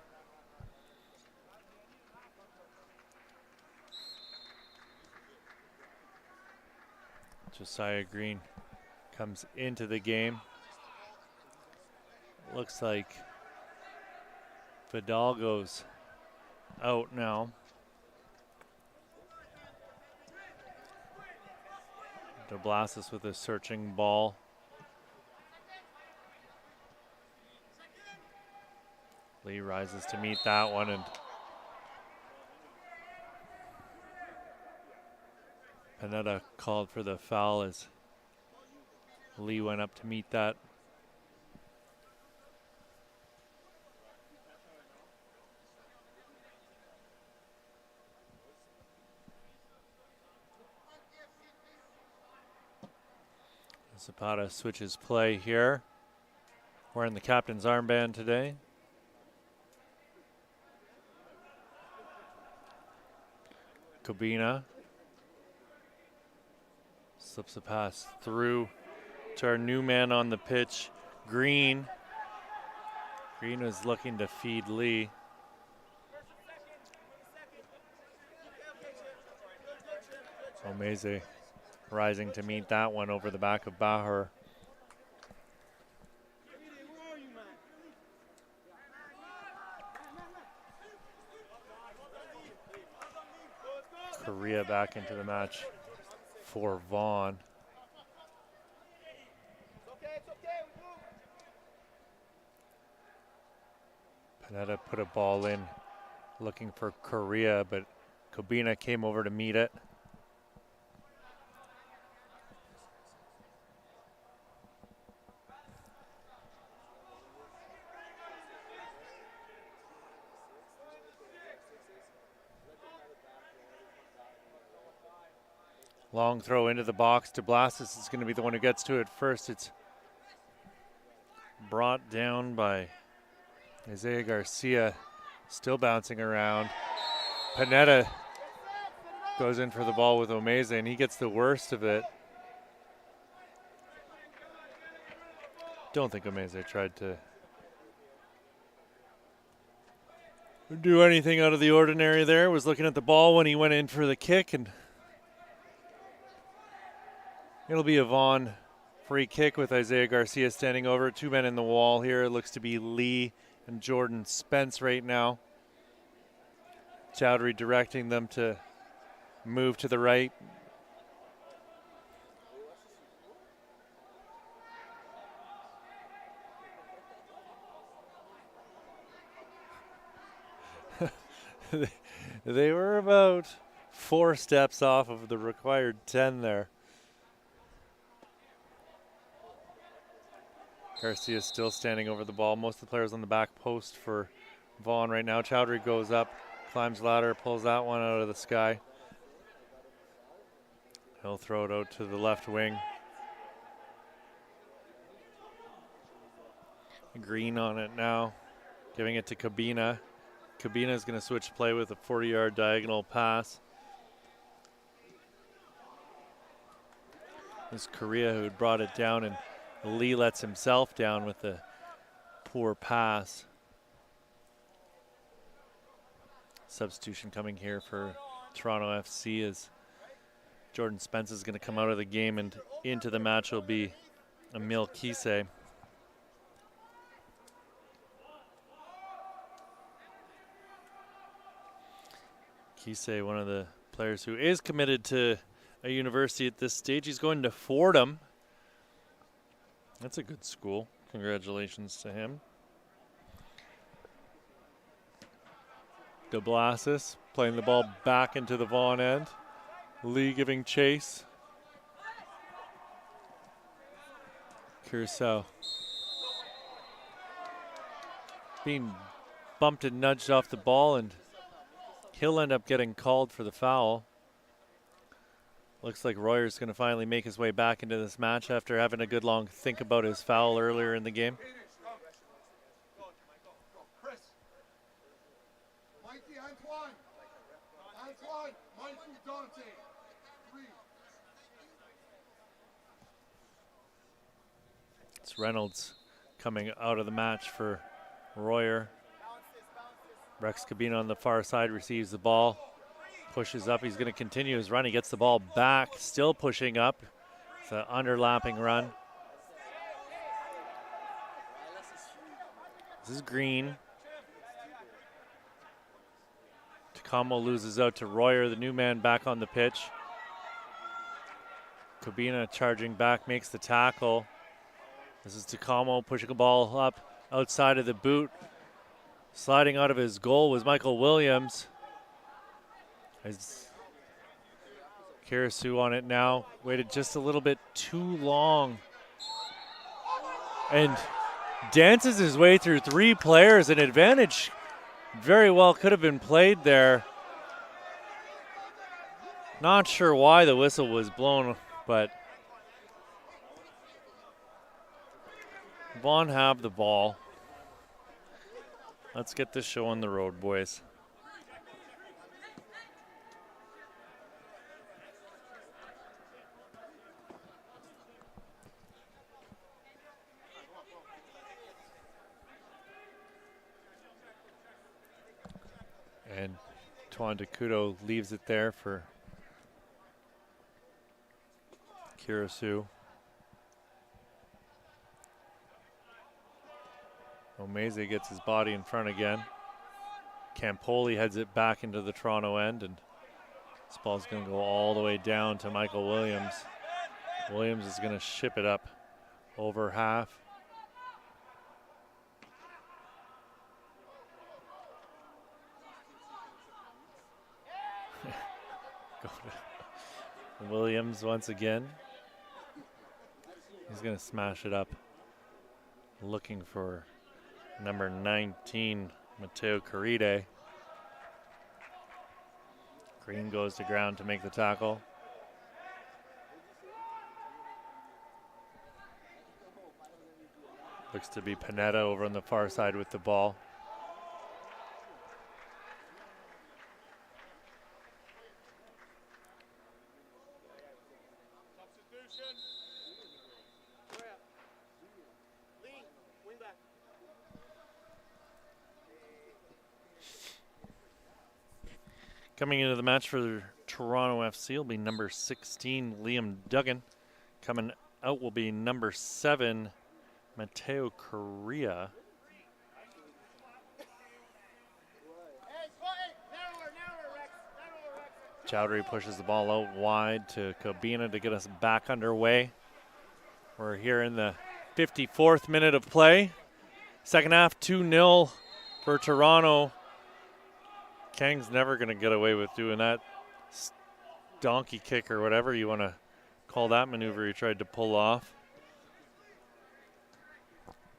Josiah Green comes into the game. Looks like Fidalgo's out now. DeBlasis with a searching ball. Lee rises to meet that one, and Panetta called for the foul as Lee went up to meet that. Zapata switches play here. Wearing the captain's armband today. Kabina slips a pass through to our new man on the pitch, Green. Green was looking to feed Lee. Omeze rising to meet that one over the back of Baher. Korea back into the match for Vaughan. Panetta put a ball in looking for Korea, but Kobina came over to meet it. Long throw into the box. DeBlasis is going to be the one who gets to it first. It's brought down by Isaiah Garcia, still bouncing around. Panetta goes in for the ball with Omeze, and he gets the worst of it. Don't think Omeze tried to do anything out of the ordinary there. Was looking at the ball when he went in for the kick, and it'll be a Vaughan free kick with Isaiah Garcia standing over. 2 men in the wall here. It looks to be Lee and Jordan Spence right now. Chowdhury directing them to move to the right. They were about 4 steps off of the required 10 there. Garcia still standing over the ball. Most of the players on the back post for Vaughan right now. Chowdhury goes up, climbs ladder, pulls that one out of the sky. He'll throw it out to the left wing. Green on it now, giving it to Cabina. Cabina is going to switch play with a 40-yard diagonal pass. This Correa who had brought it down, and Lee lets himself down with a poor pass. Substitution coming here for Toronto FC as Jordan Spence is going to come out of the game, and into the match will be Emil Kise. Kise, one of the players who is committed to a university at this stage. He's going to Fordham. That's a good school. Congratulations to him. DeBlasis playing the ball back into the Vaughan end. Lee giving chase. Curacao being bumped and nudged off the ball, and he'll end up getting called for the foul. Looks like Royer's going to finally make his way back into this match after having a good long think about his foul earlier in the game. Mikey, Antoine. Antoine, Mikey, Dante. 3. It's Reynolds coming out of the match for Royer. Rex Cabina on the far side receives the ball, pushes up. He's going to continue his run. He gets the ball back, still pushing up. It's an underlapping run. This is Green. Tacamo loses out to Royer, the new man back on the pitch. Cabina charging back, makes the tackle. This is Tacamo pushing the ball up outside of the boot. Sliding out of his goal was Michael Williams. As Karasu on it now, waited just a little bit too long. And dances his way through 3 players. An advantage very well could have been played there. Not sure why the whistle was blown, but Vaughan have the ball. Let's get this show on the road, boys. And Tuan Dakudo leaves it there for Kirasu. Omeze gets his body in front again. Campoli heads it back into the Toronto end, and this ball's going to go all the way down to Michael Williams. Williams is going to ship it up over half. Go to Williams once again. He's going to smash it up, looking for number 19, Mateo Caride. Green goes to ground to make the tackle. Looks to be Panetta over on the far side with the ball. Coming into the match for Toronto FC will be number 16, Liam Duggan. Coming out will be number 7, Mateo Correa. Chowdhury pushes the ball out wide to Cabina to get us back underway. We're here in the 54th minute of play. Second half, 2-0 for Toronto. Kang's never going to get away with doing that donkey kick or whatever you want to call that maneuver he tried to pull off.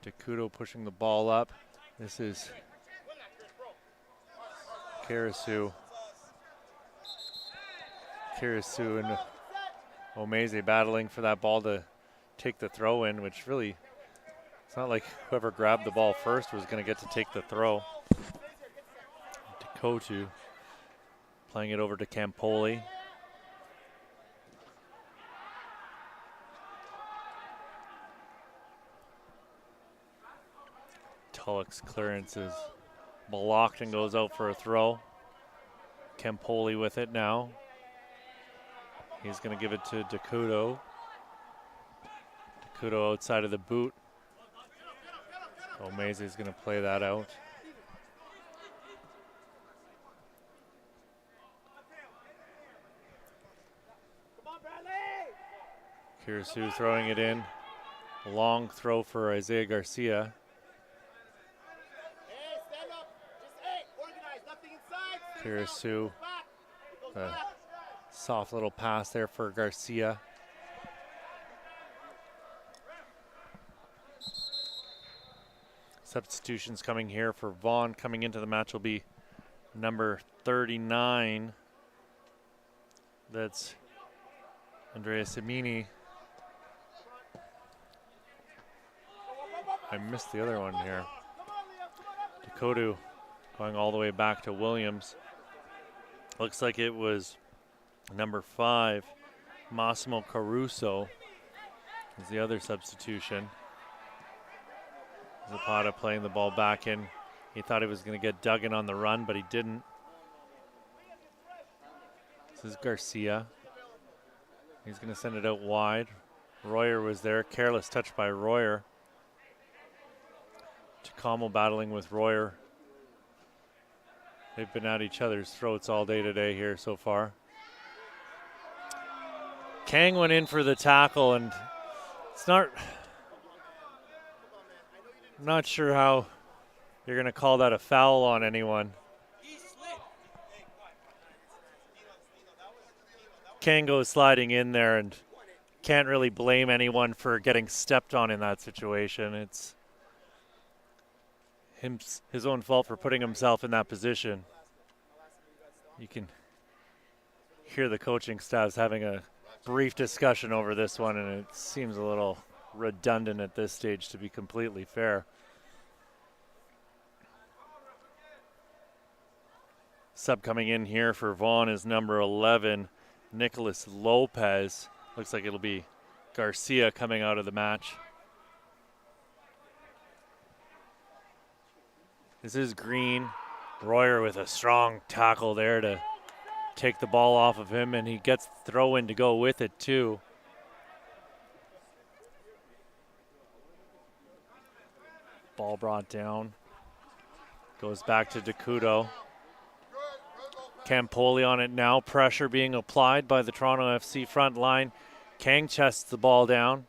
Takuto pushing the ball up. This is Karasu. Karasu and Omeze battling for that ball to take the throw in, which really, it's not like whoever grabbed the ball first was going to get to take the throw. Takotu playing it over to Campoli. Tulloch's clearance is blocked and goes out for a throw. Campoli with it now. He's going to give it to Takuto. Takuto outside of the boot. Omeze is going to play that out. Kirasu throwing it in. A long throw for Isaiah Garcia. Kirasu. A soft little pass there for Garcia. Substitutions coming here for Vaughan. Coming into the match will be number 39. That's Andrea Simini. I missed the other one here. Takotu going all the way back to Williams. Looks like it was number 5, Massimo Caruso is the other substitution. Zapata playing the ball back in. He thought he was going to get Duggan on the run, but he didn't. This is Garcia. He's going to send it out wide. Royer was there. Careless touch by Royer. Chicamo battling with Royer. They've been at each other's throats all day today here so far. Kang went in for the tackle, and it's not... I'm not sure how you're going to call that a foul on anyone. Kang goes sliding in there and can't really blame anyone for getting stepped on in that situation. It's his own fault for putting himself in that position. You can hear the coaching staffs having a brief discussion over this one, and it seems a little redundant at this stage, to be completely fair. Sub coming in here for Vaughan is number 11, Nicholas Lopez. Looks like it'll be Garcia coming out of the match. This is Green. Royer with a strong tackle there to take the ball off of him, and he gets the throw in to go with it too. Ball brought down. Goes back to Takuto. Campoli on it now. Pressure being applied by the Toronto FC front line. Kang chests the ball down.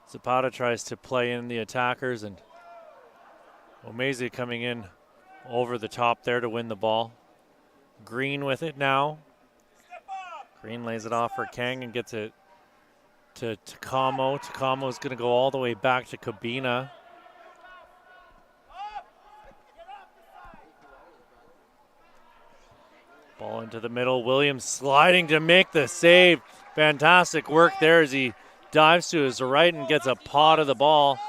Zapata tries to play in the attackers, and Omeze coming in over the top there to win the ball. Green with it now. Green lays it off for Kang and gets it to Takamo. Takamo is going to go all the way back to Cabina. Ball into the middle. Williams sliding to make the save. Fantastic work there as he dives to his right and gets a pot of the ball.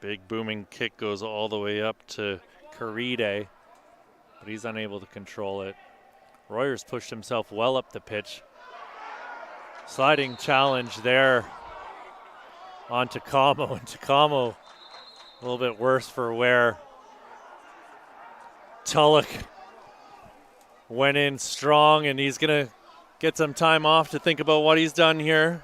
Big booming kick goes all the way up to Caride, but he's unable to control it. Royer's pushed himself well up the pitch. Sliding challenge there on Takamo, and Takamo a little bit worse for wear. Tulloch went in strong, and he's going to get some time off to think about what he's done here.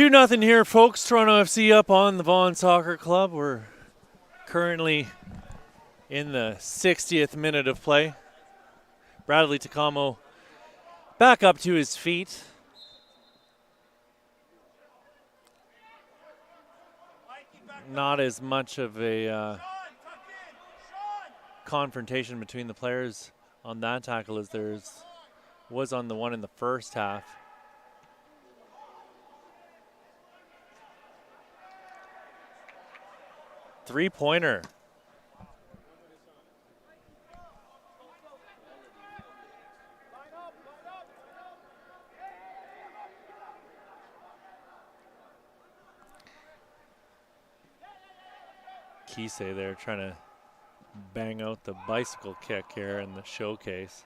2-0 here, folks. Toronto FC up on the Vaughan Soccer Club. We're currently in the 60th minute of play. Bradley Takamo back up to his feet. Not as much of a confrontation between the players on that tackle as there was on the one in the first half. Three-pointer. Kisei there trying to bang out the bicycle kick here in the showcase.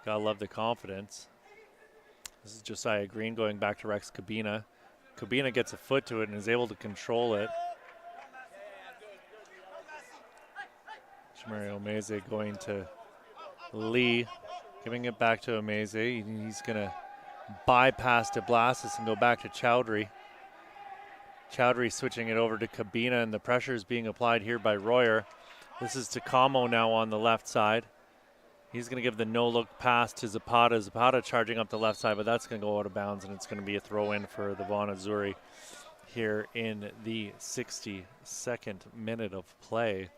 Gotta love the confidence. This is Josiah Green going back to Rex Cabina. Cabina gets a foot to it and is able to control it. Shimari Omeze going to Lee, giving it back to Omeze. He's gonna bypass DeBlasis and go back to Chowdhury. Chowdhury switching it over to Cabina, and the pressure is being applied here by Royer. This is Takamo now on the left side. He's going to give the no-look pass to Zapata. Zapata charging up the left side, but that's going to go out of bounds, and it's going to be a throw-in for the Vaughan Azzurri here in the 62nd minute of play.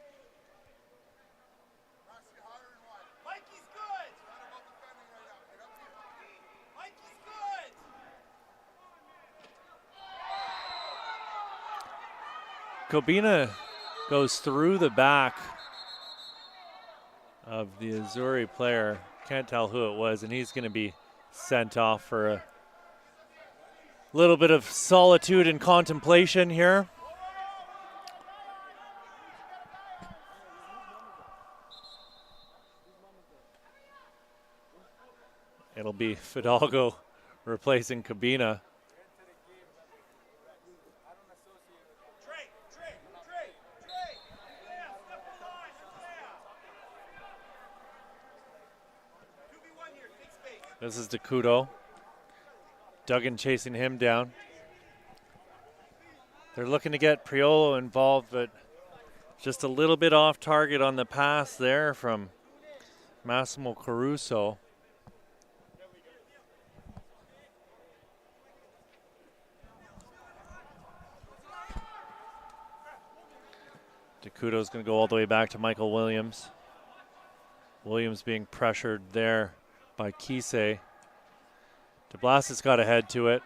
Cabina goes through the back of the Azzurri player. Can't tell who it was, and he's going to be sent off for a little bit of solitude and contemplation here. It'll be Fidalgo replacing Cabina. This is Dakudo. Duggan chasing him down. They're looking to get Priolo involved, but just a little bit off target on the pass there from Massimo Caruso. Dakudo's going to go all the way back to Michael Williams. Williams being pressured there by Kisei. DeBlasis got ahead to it.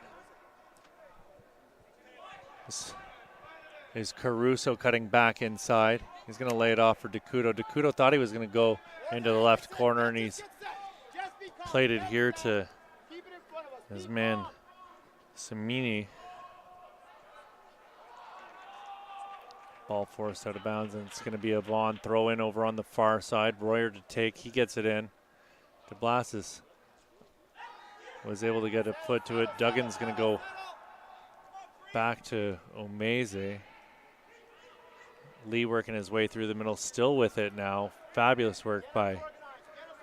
This is Caruso cutting back inside. He's going to lay it off for Dakudo. Dakudo thought he was going to go into the left corner, and he's played it here to his man Samini. Ball forced out of bounds, and it's going to be a Vaughan throw in over on the far side. Royer to take. He gets it in. DeBlasis was able to get a foot to it. Duggan's going to go back to Omeze. Lee working his way through the middle, still with it now. Fabulous work by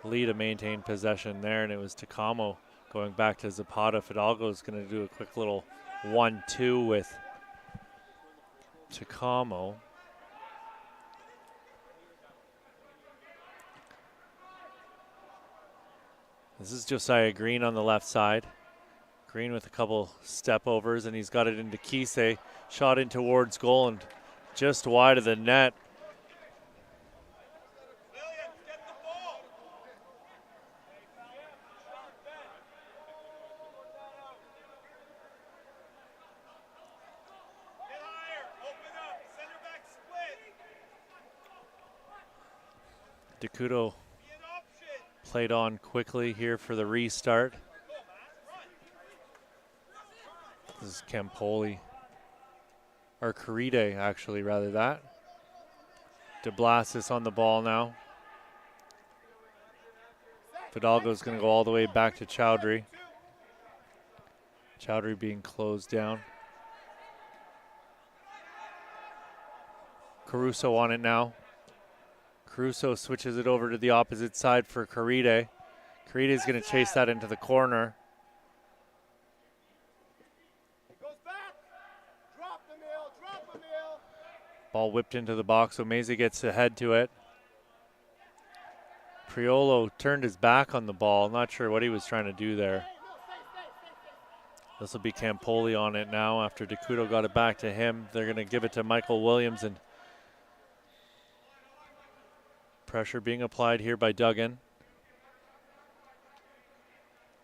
Lee to maintain possession there, and it was Takamo going back to Zapata. Fidalgo's going to do a quick little 1-2 with Takamo. This is Josiah Green on the left side. Green with a couple step overs, and he's got it into Kisei. Shot in towards goal and just wide of the net. Dakudo played on quickly here for the restart. This is Campoli, or Caride actually, rather that. DeBlasis on the ball now. Fidalgo's going to go all the way back to Chowdhury. Chowdhury being closed down. Caruso on it now. Caruso switches it over to the opposite side for Caride. Caride is going to chase that into the corner. Ball whipped into the box. Omeze gets ahead to it. Priolo turned his back on the ball. Not sure what he was trying to do there. This will be Campoli on it now after DeCudo got it back to him. They're going to give it to Michael Williams, and pressure being applied here by Duggan.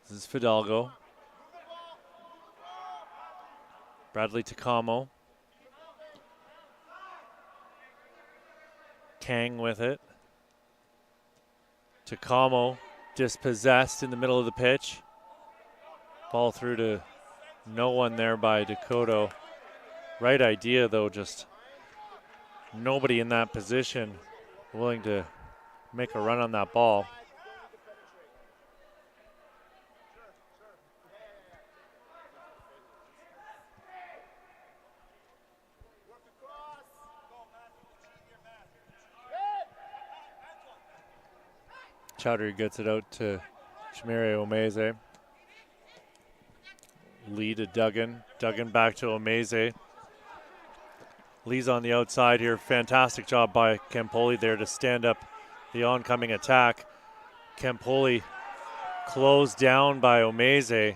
This is Fidalgo. Bradley Takamo. Kang with it. Takamo dispossessed in the middle of the pitch. Ball through to no one there by Dakota. Right idea, though, just nobody in that position willing to make a run on that ball. Chowdhury gets it out to Chimere Omeze. Lee to Duggan. Duggan back to Omeze. Lee's on the outside here. Fantastic job by Campoli there to stand up the oncoming attack. Campoli closed down by Omeze.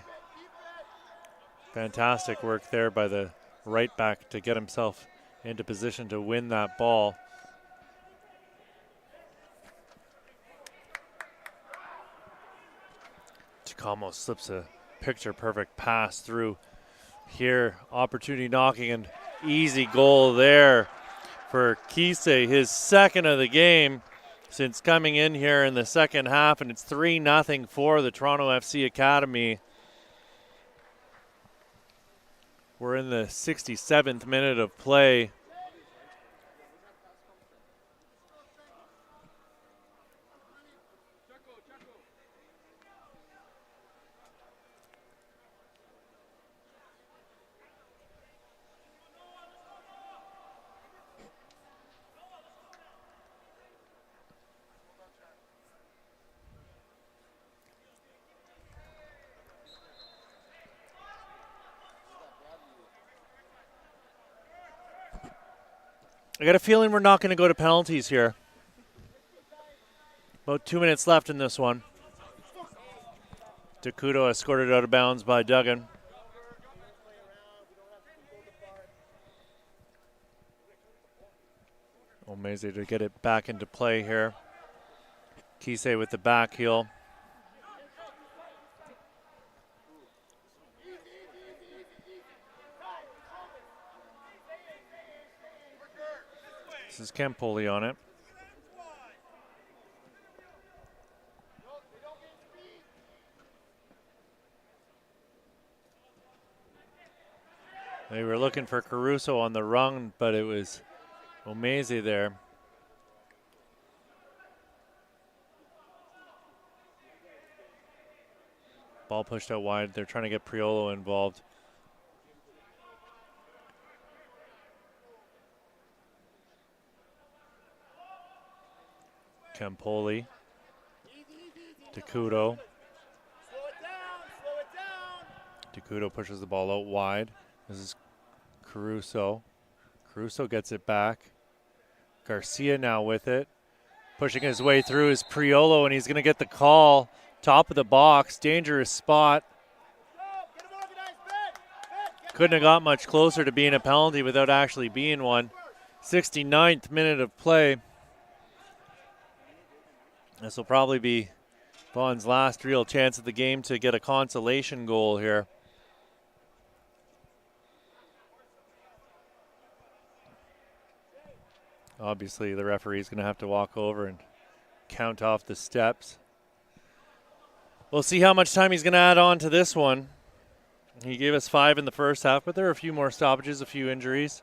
Fantastic work there by the right back to get himself into position to win that ball. Takamo slips a picture-perfect pass through here. Opportunity knocking, and easy goal there for Kise, his second of the game since coming in here in the second half, and it's 3-0 for the Toronto FC Academy. We're in the 67th minute of play. I got a feeling we're not going to go to penalties here. About 2 minutes left in this one. Dakudo escorted out of bounds by Duggan. Omeze to get it back into play here. Kise with the back heel. This is Campoli on it. They were looking for Caruso on the run, but it was Omeze there. Ball pushed out wide. They're trying to get Priolo involved. Campoli. Dakudo. Dakudo pushes the ball out wide. This is Caruso. Caruso gets it back. Garcia now with it. Pushing his way through is Priolo, and he's going to get the call. Top of the box. Dangerous spot. Couldn't have got much closer to being a penalty without actually being one. 69th minute of play. This will probably be Vaughan's last real chance of the game to get a consolation goal here. Obviously, the referee's going to have to walk over and count off the steps. We'll see how much time he's going to add on to this one. He gave us 5 in the first half, but there are a few more stoppages, a few injuries.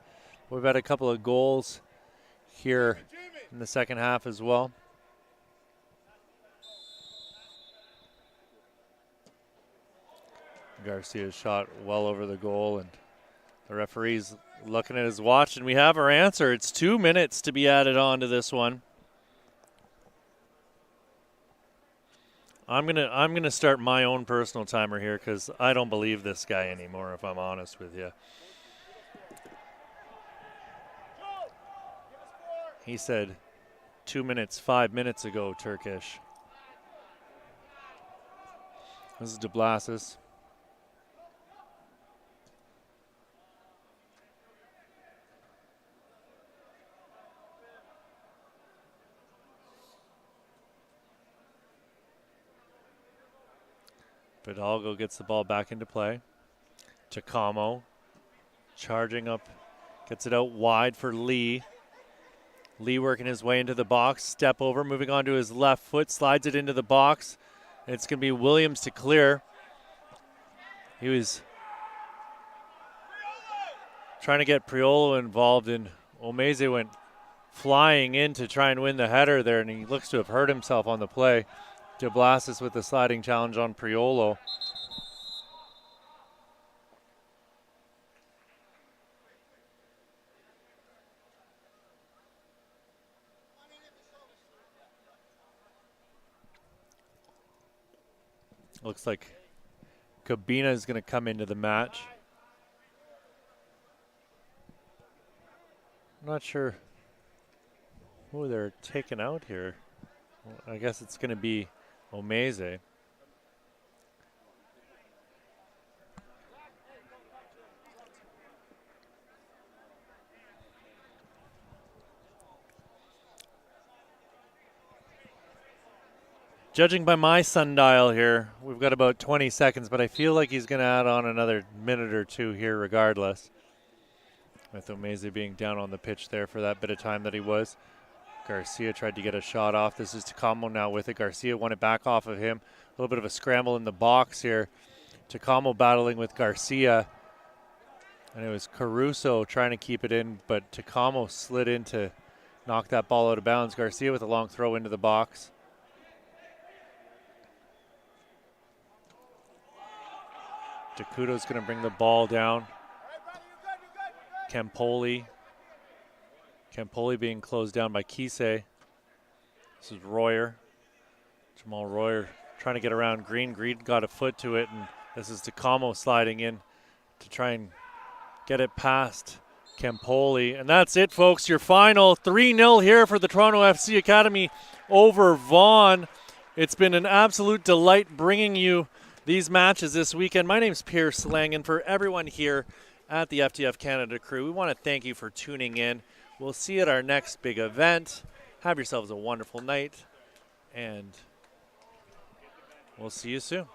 We've had a couple of goals here in the second half as well. Garcia's shot well over the goal, and the referee's looking at his watch, and we have our answer. It's 2 minutes to be added on to this one. I'm gonna start my own personal timer here because I don't believe this guy anymore, if I'm honest with you. He said 2 minutes, 5 minutes ago, Turkish. This is DeBlasis. Fidalgo gets the ball back into play. Takamo charging up, gets it out wide for Lee. Lee working his way into the box, step over, moving on to his left foot, slides it into the box. It's going to be Williams to clear. He was trying to get Priolo involved, and Omeze went flying in to try and win the header there, and he looks to have hurt himself on the play. DeBlasis with the sliding challenge on Priolo. Looks like Cabina is going to come into the match. I'm not sure who they're taking out here. Well, I guess it's going to be Omeze. Judging by my sundial here, we've got about 20 seconds, but I feel like he's going to add on another minute or two here regardless. With Omeze being down on the pitch there for that bit of time that he was. Garcia tried to get a shot off. This is Takamo now with it. Garcia won it back off of him. A little bit of a scramble in the box here. Takamo battling with Garcia. And it was Caruso trying to keep it in, but Takamo slid in to knock that ball out of bounds. Garcia with a long throw into the box. Dakuto's going to bring the ball down. Campoli being closed down by Kise. This is Royer. Jamal Royer trying to get around Green. Green got a foot to it, and this is Takamo sliding in to try and get it past Campoli. And that's it, folks. Your final 3-0 here for the Toronto FC Academy over Vaughan. It's been an absolute delight bringing you these matches this weekend. My name's Pierce Lang, and for everyone here at the FTF Canada crew, we want to thank you for tuning in. We'll see you at our next big event. Have yourselves a wonderful night, and we'll see you soon.